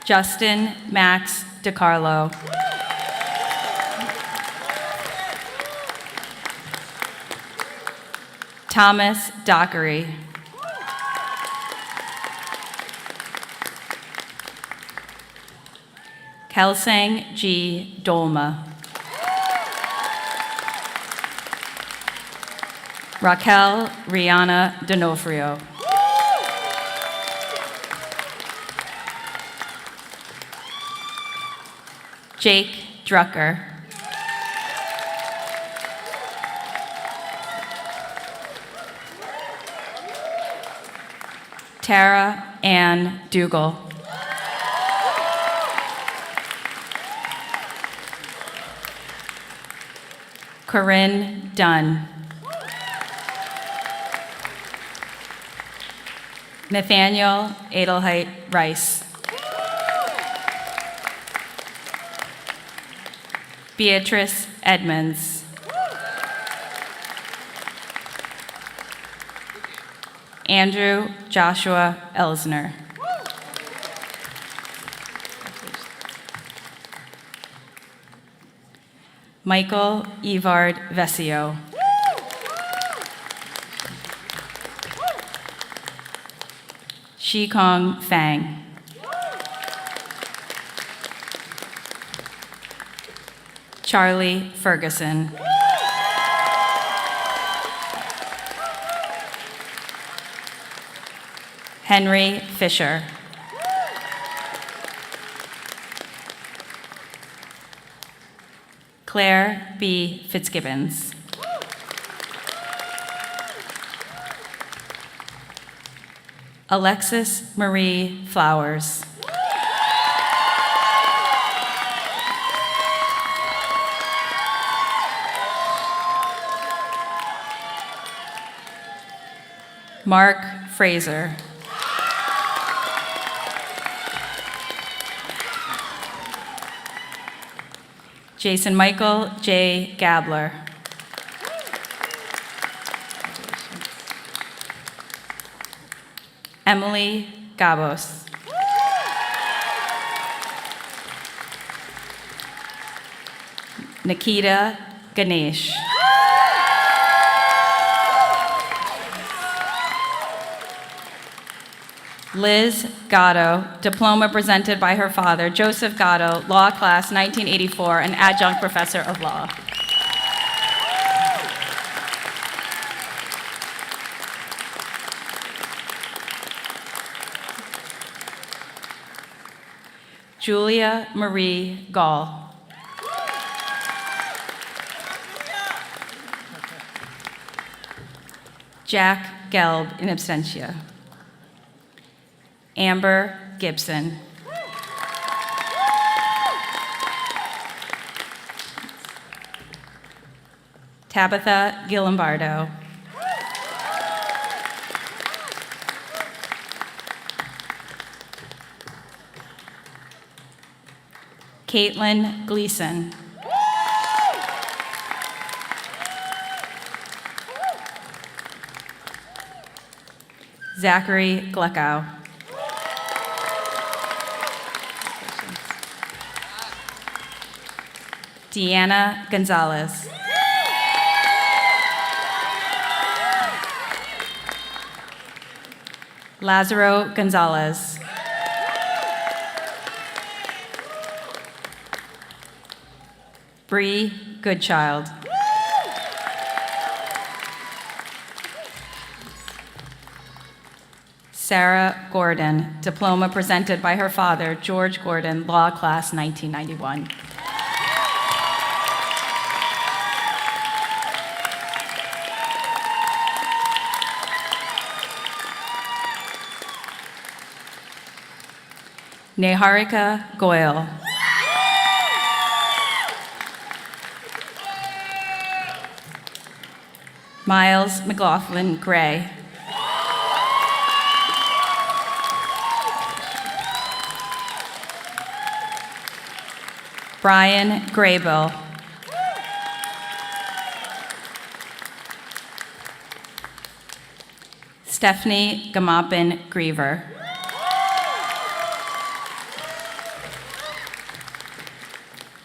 Justin Max DiCarlo. Thomas Dockery. Kelsang G. Dolma. Raquel Rihanna D'Onofrio. Jake Drucker. Tara Ann Dougal. Corinne Dunn. Nathaniel Adelheit Rice. Beatrice Edmonds. Andrew Joshua Elsner. Michael Evard Vesio. Shikong Fang. Charlie Ferguson. Henry Fisher. Claire B. Fitzgibbons. Alexis Marie Flowers. Mark Fraser. Jason Michael J. Gabler. Emily Gabos. Nikita Ganesh. Liz Gatto, diploma presented by her father, Joseph Gatto, law class 1984, and adjunct professor of law. Julia Marie Gall. Jack Gelb in absentia. Amber Gibson. Tabitha Gillimbardo. Caitlin Gleason. Zachary Gleckow. Deanna Gonzalez. Lazaro Gonzalez. Bree Goodchild. Sarah Gordon, diploma presented by her father, George Gordon, Law Class 1991. Neharika Goyle. Miles McLaughlin Gray. Brian Graybill. Stephanie Gamapin Griever.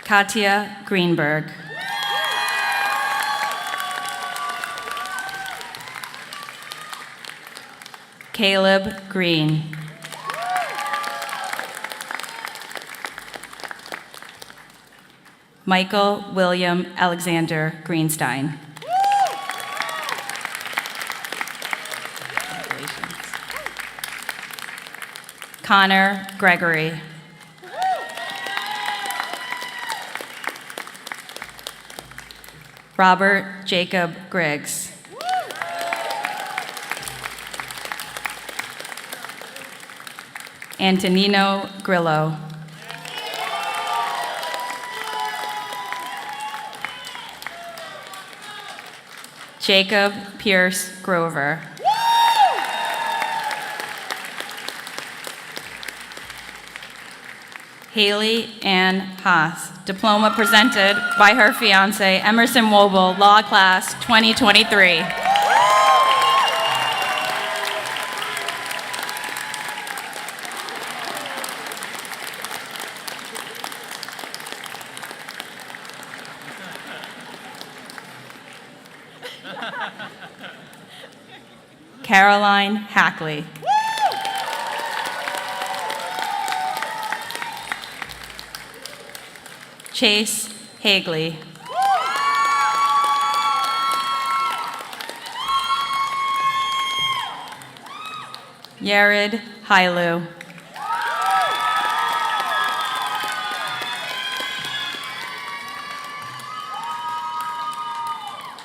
Katya Greenberg. Caleb Green. Michael William Alexander Greenstein. Connor Gregory. Robert Jacob Griggs. Antonino Grillo. Jacob Pierce Grover. Haley Ann Haas, diploma presented by her fiance, Emerson Wobel, Law Class 2023. Caroline Hackley. Chase Hagley. Yared Hailu.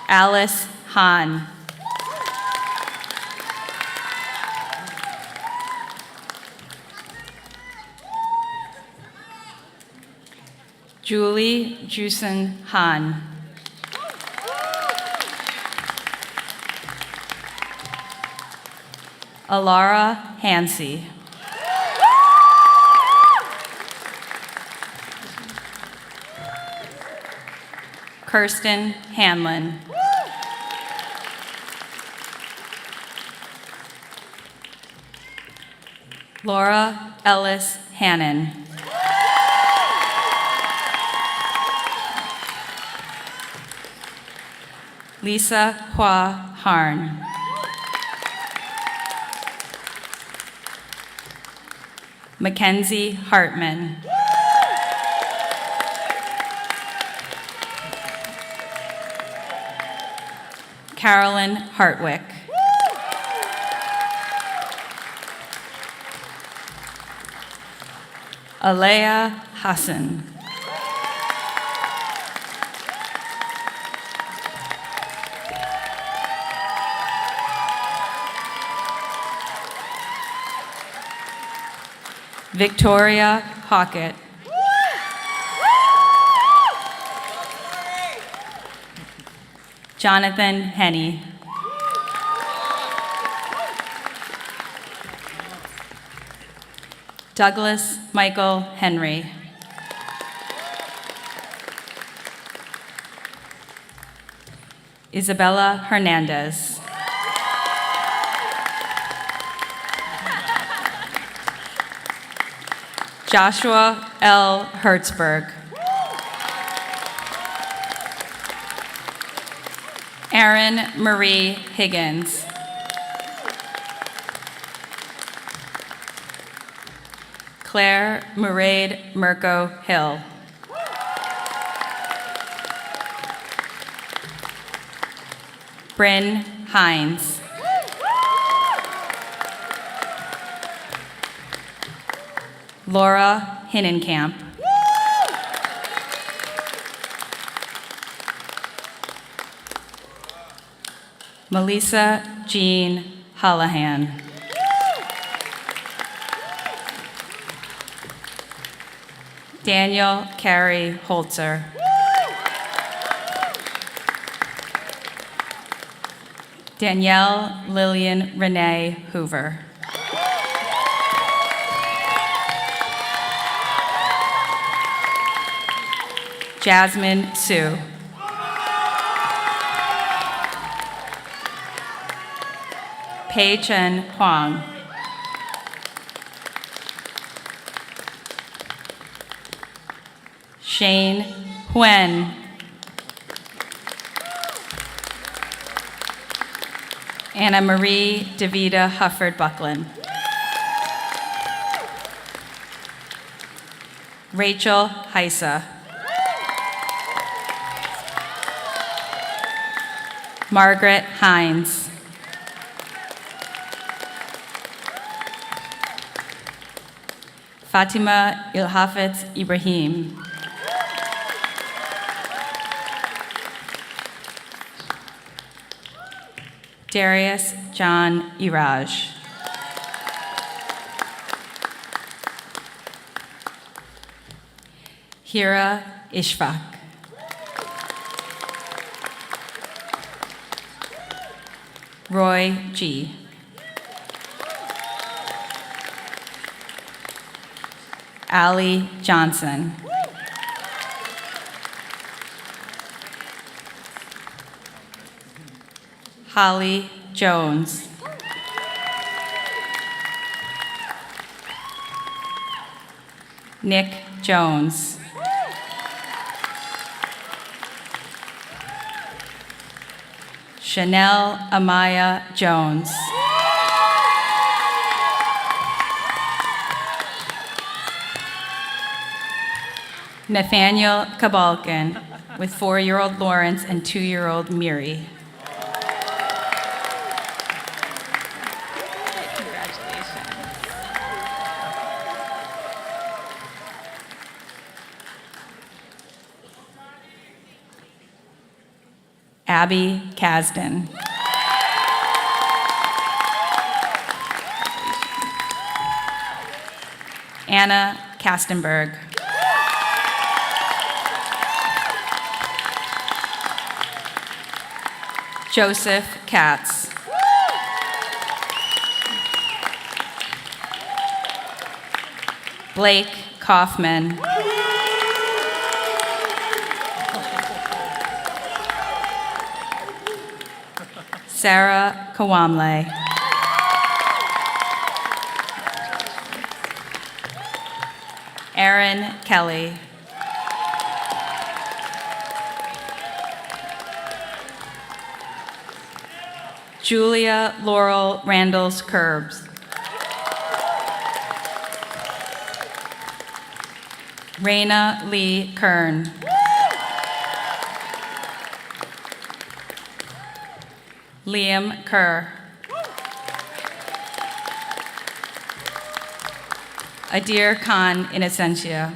Alice Hahn. Julie Jusen Hahn. Alara Hansey. Kirsten Hanlon. Laura Ellis Hannon. Lisa Hua Harn. Mackenzie Hartman. Carolyn Hartwick. Alea Hassan. Victoria Hockett. Jonathan Henney. Douglas Michael Henry. Isabella Hernandez. Joshua L. Hertzberg. Erin Marie Higgins. Claire Murade Mirko Hill. Bryn Hines. Laura Hinnenkamp. Melissa Jean Hallahan. Daniel Carey Holzer. Danielle Lillian Renee Hoover. Jasmine Sue. Pei Chen Huang. Shane Huen. Anna Marie DeVita Hufford Buckland. Rachel Heisa. Margaret Hines. Fatima Ilhafetz Ibrahim. Darius John Iraj. Hira Ishfaq. Roy G. Allie Johnson. Holly Jones. Nick Jones. Chanel Amaya Jones. Nathaniel Kabalkin with 4-year-old Lawrence and 2-year-old Miri. Abby Kasdan. Anna Kastenberg. Joseph Katz. Blake Kaufman. Sarah Kawamle. Aaron Kelly. Julia Laurel Randalls Curbs. Raina Lee Kern. Liam Kerr. Adir Khan Innocentia.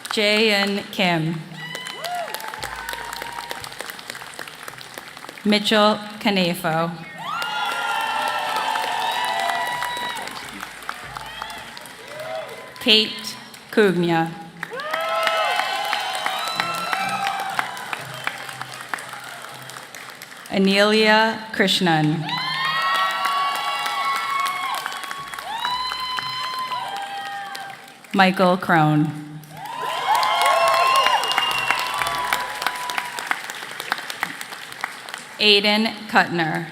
Jaein Kim. Mitchell Canefo. Kate Kugnia. Anelia Krishnan. Michael Crone. Aiden Kuttner.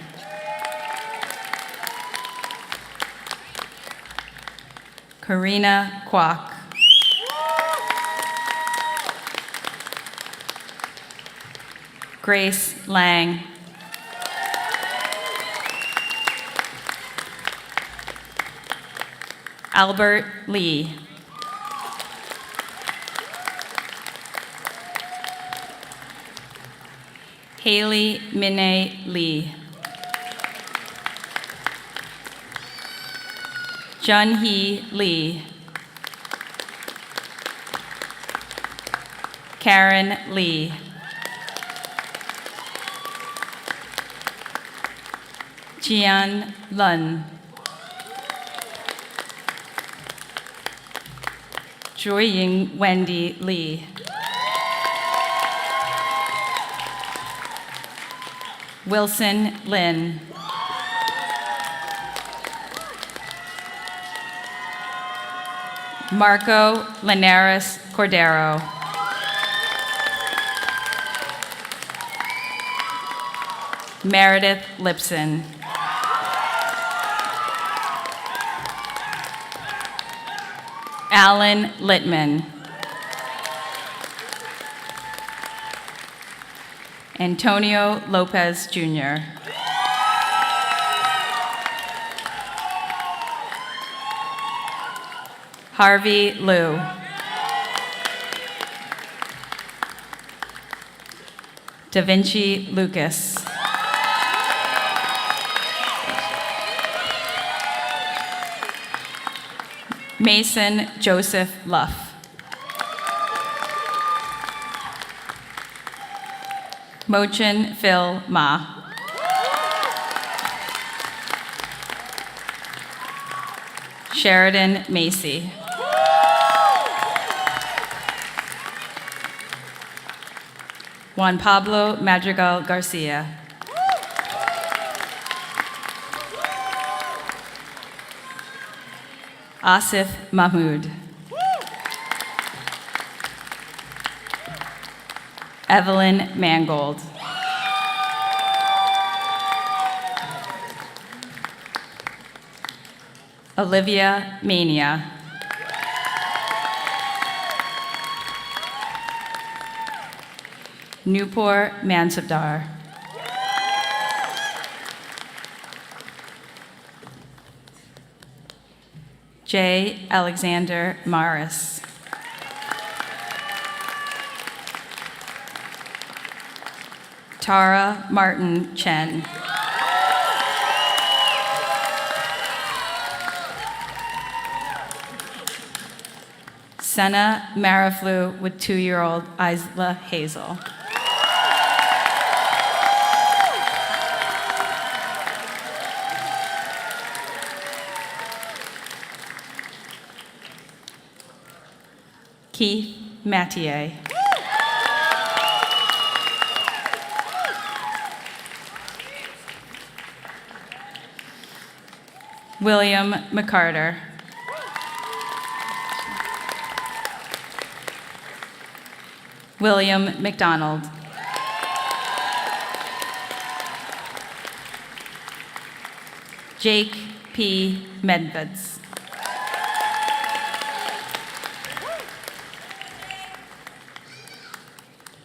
Karina Kwok. Grace Lang. Albert Lee. Haley Minnie Lee. Junhee Lee. Karen Lee. Jian Lun. Joying Wendy Lee. Wilson Lin. Marco Linares Cordero. Meredith Lipson. Alan Littman. Antonio Lopez Jr. Harvey Liu. Da Vinci Lucas. Mason Joseph Luff. Mochin Phil Ma. Sheridan Macy. Juan Pablo Madrigal Garcia. Asif Mahmood. Evelyn Mangold. Olivia Mania. Nupur Mansabdar. J. Alexander Morris. Tara Martin Chen. Senna Mariflu with 2-year-old Isla Hazel. Keith Mathieu. William McCarter. William McDonald. Jake P. Medveds.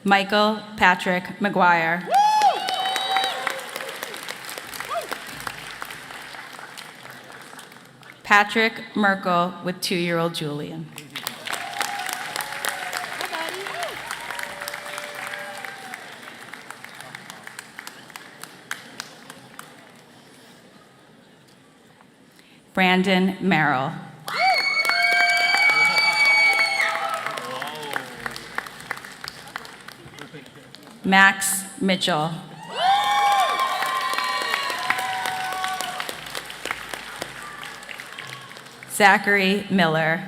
Michael Patrick McGuire. Patrick Merkel with 2-year-old Julian. Brandon Merrill. Max Mitchell. Zachary Miller.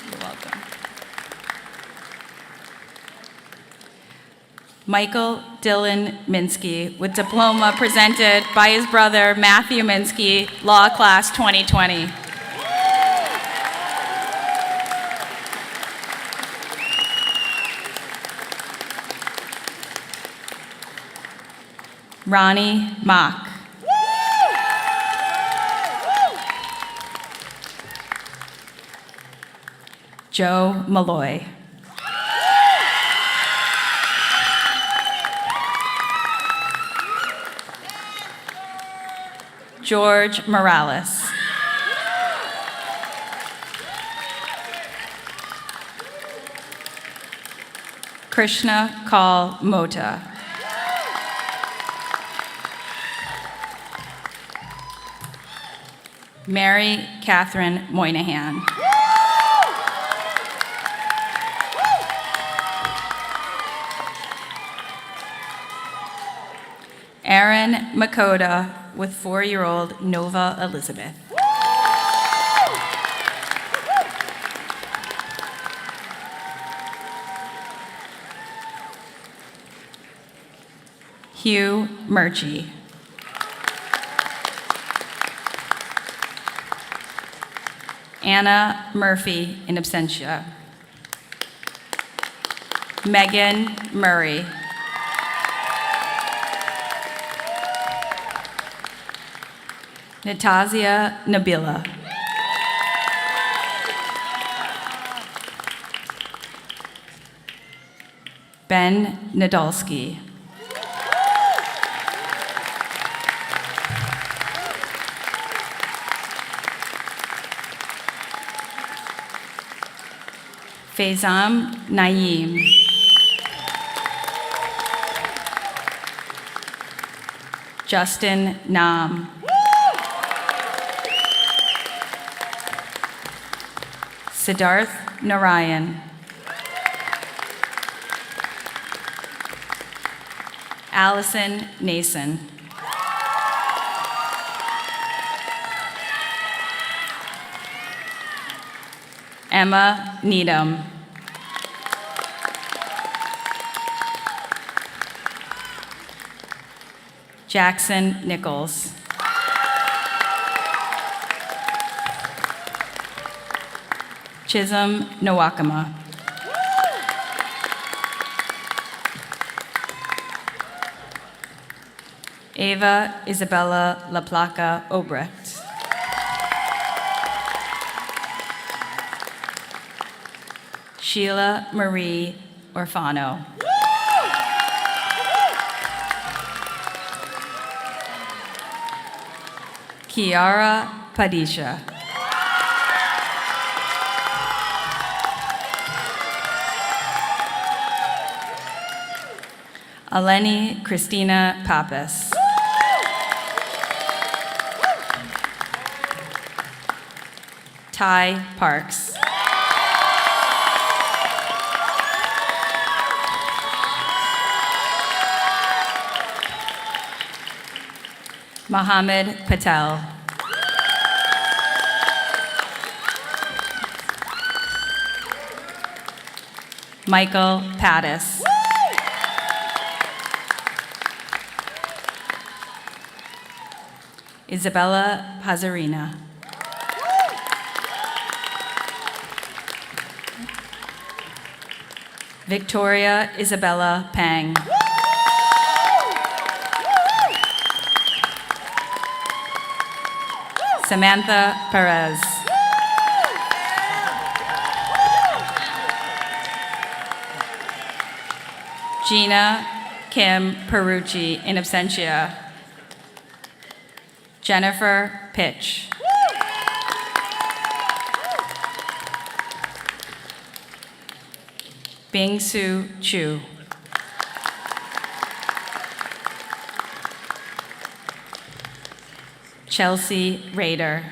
You're welcome. Michael Dylan Minsky with diploma presented by his brother Matthew Minsky, Law Class 2020. Ronnie Mock. Joe Malloy. George Morales. Krishna Kal Mota. Mary Catherine Moynihan. Aaron Makota with 4-year-old Nova Elizabeth. Hugh Murchie. Anna Murphy in absentia. Megan Murray. Natasia Nabila. Ben Nadolski. Faizam Naeem. Justin Nam. Siddharth Narayan. Allison Nason. Emma Needham. Jackson Nichols. Chisholm Nawakama. Ava Isabella LaPlaca Obrecht. Sheila Marie Orfano. Kiara Padisha. Eleni Christina Pappas. Ty Parks. Mohammed Patel. Michael Pattis. Isabella Pazarina. Victoria Isabella Pang. Samantha Perez. Gina Kim Perucci in absentia. Jennifer Pitch. Bing-Su Chu. Chelsea Rader.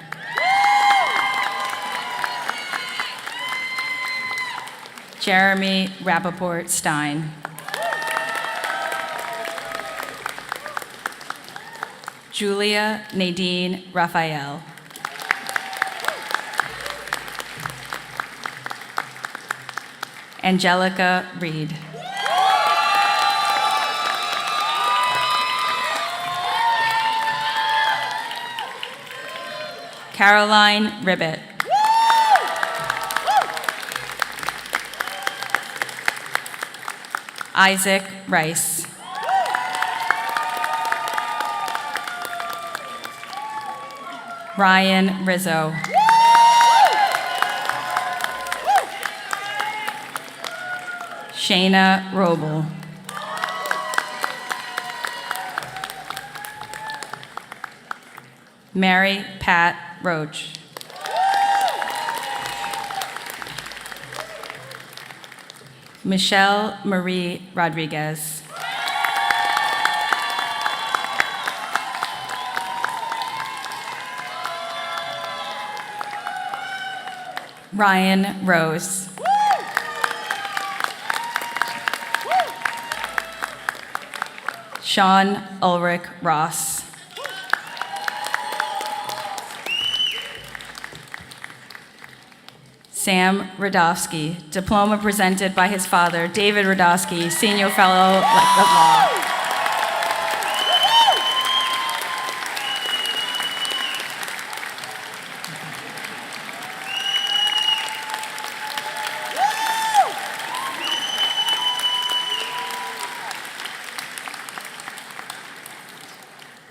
Jeremy Rappaport Stein. Julia Nadine Raphael. Angelica Reed. Caroline Ribbett. Isaac Rice. Ryan Rizzo. Shayna Roble. Mary Pat Roach. Michelle Marie Rodriguez. Ryan Rose. Sean Ulrich Ross. Sam Radofsky, diploma presented by his father, David Radofsky, Senior Fellow of Law.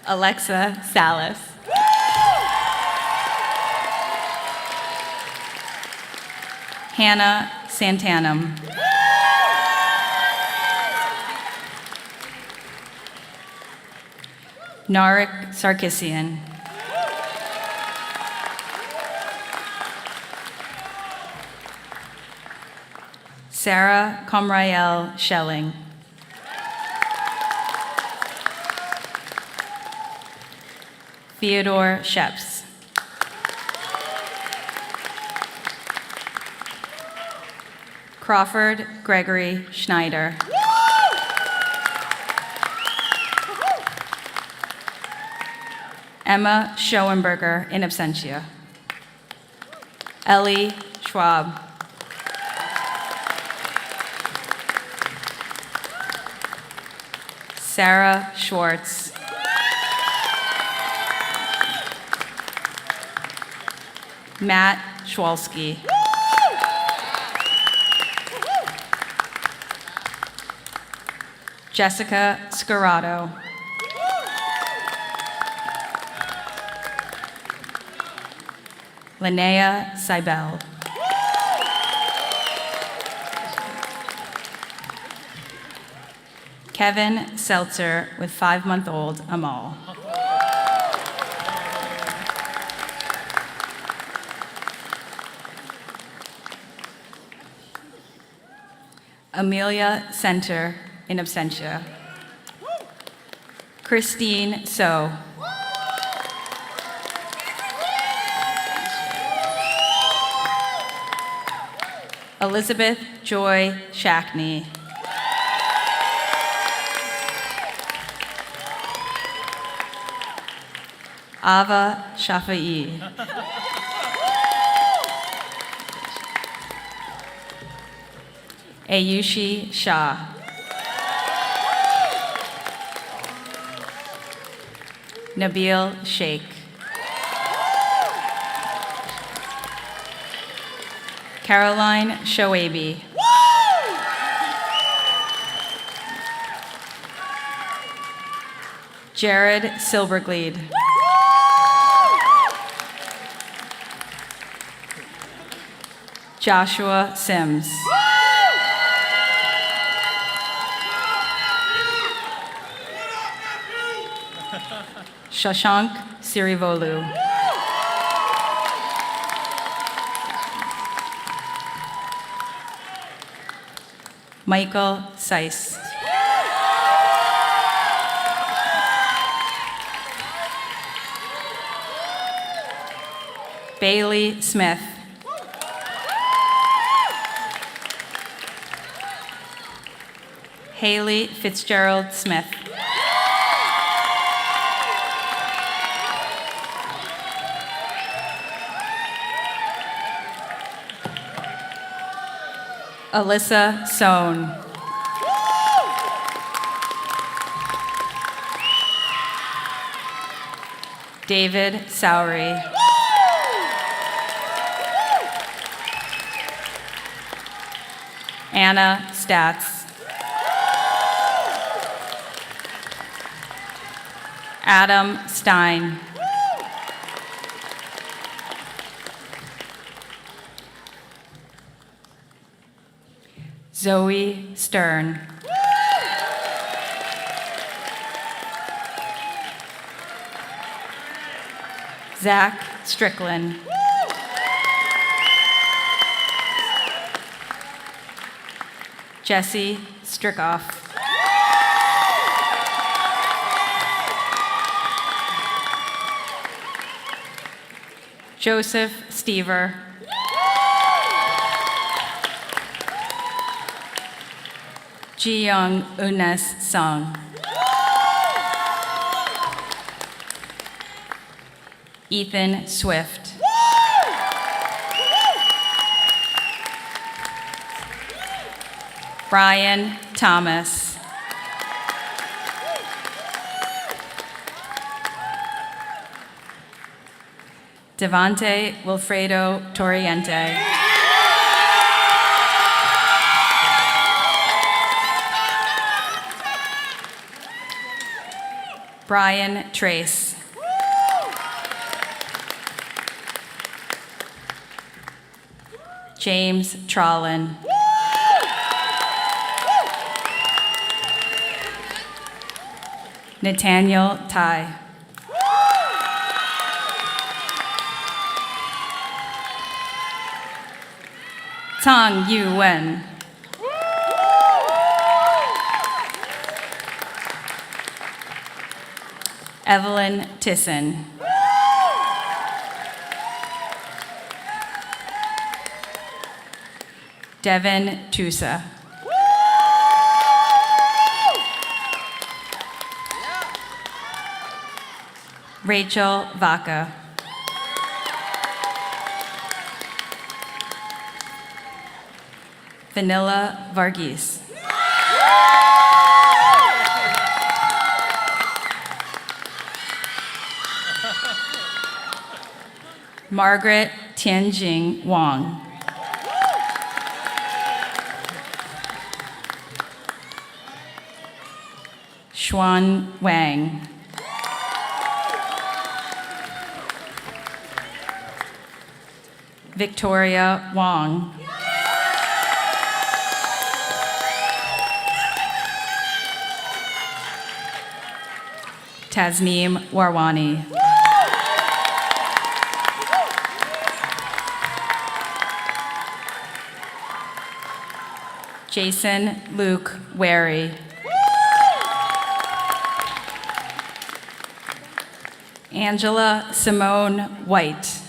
Alexa Salas. Hannah Santanum. Narik Sarkissian. Sarah Comriel Schelling. Theodore Sheps. Crawford Gregory Schneider. Emma Schoenberger in absentia. Ellie Schwab. Sarah Schwartz. Matt Schwalski. Jessica Scarato. Linnea Seibel. Kevin Seltzer with 5-month-old Amal. Amelia Center in absentia. Christine So. Elizabeth Joy Shackney. Ava Shafai. Ayushi Shah. Nabil Sheikh. Caroline Shoabi. Jared Silberglied. Joshua Sims. Shashank Sirivolu. Michael Seiss. Bailey Smith. Haley Fitzgerald Smith. Alyssa Sohn. David Sowery. Anna Statz. Adam Stein. Zoe Stern. Zach Strickland. Jesse Strickoff. Joseph Stever. Ji-young Unes Sung. Ethan Swift. Brian Thomas. Devante Wilfredo Torriente. Brian Trace. James Trollin. Nathaniel Tai. Tang Yu Wen. Evelyn Tisson. Devin Tusa. Rachel Vaca. Vanilla Varghese. Margaret Tianjing Wang. Xuan Wang. Victoria Wang. Tasneem Warwani. Jason Luke Wary. Angela Simone White.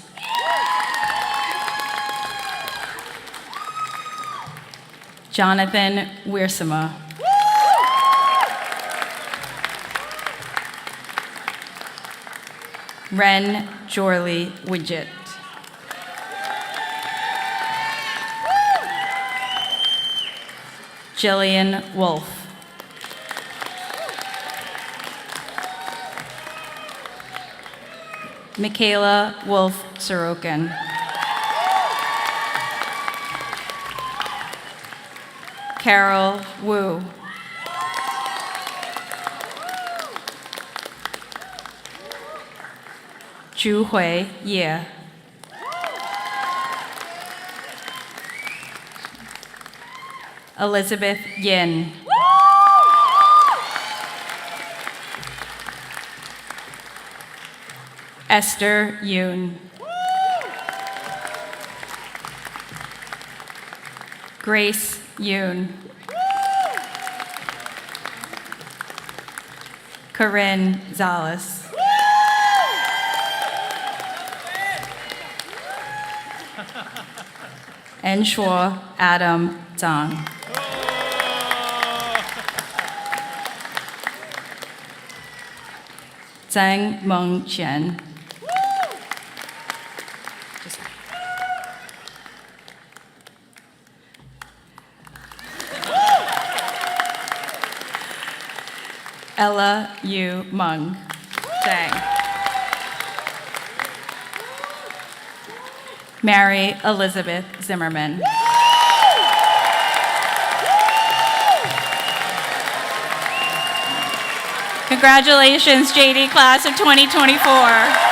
Jonathan Wiersema. Ren Jorley Widget. Jillian Wolf. Michaela Wolf Sorokin. Carol Wu. Zhuhui Ye. Elizabeth Yin. Esther Yoon. Grace Yoon. Corinne Zales. Enshuo Adam Zhang. Zhang Meng Chen. Ella Yu Meng. Zhang. Mary Elizabeth Zimmerman. Congratulations, JD class of 2024.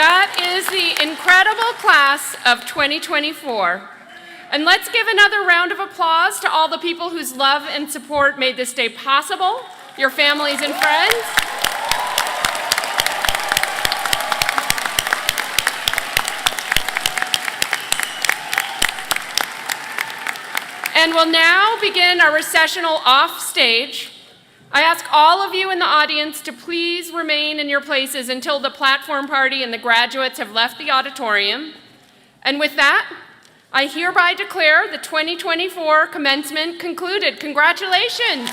That is the incredible class of 2024. And let's give another round of applause to all the people whose love and support made this day possible, your families and friends. And we'll now begin our recessional off stage. I ask all of you in the audience to please remain in your places until the platform party and the graduates have left the auditorium. And with that, I hereby declare the 2024 commencement concluded. Congratulations.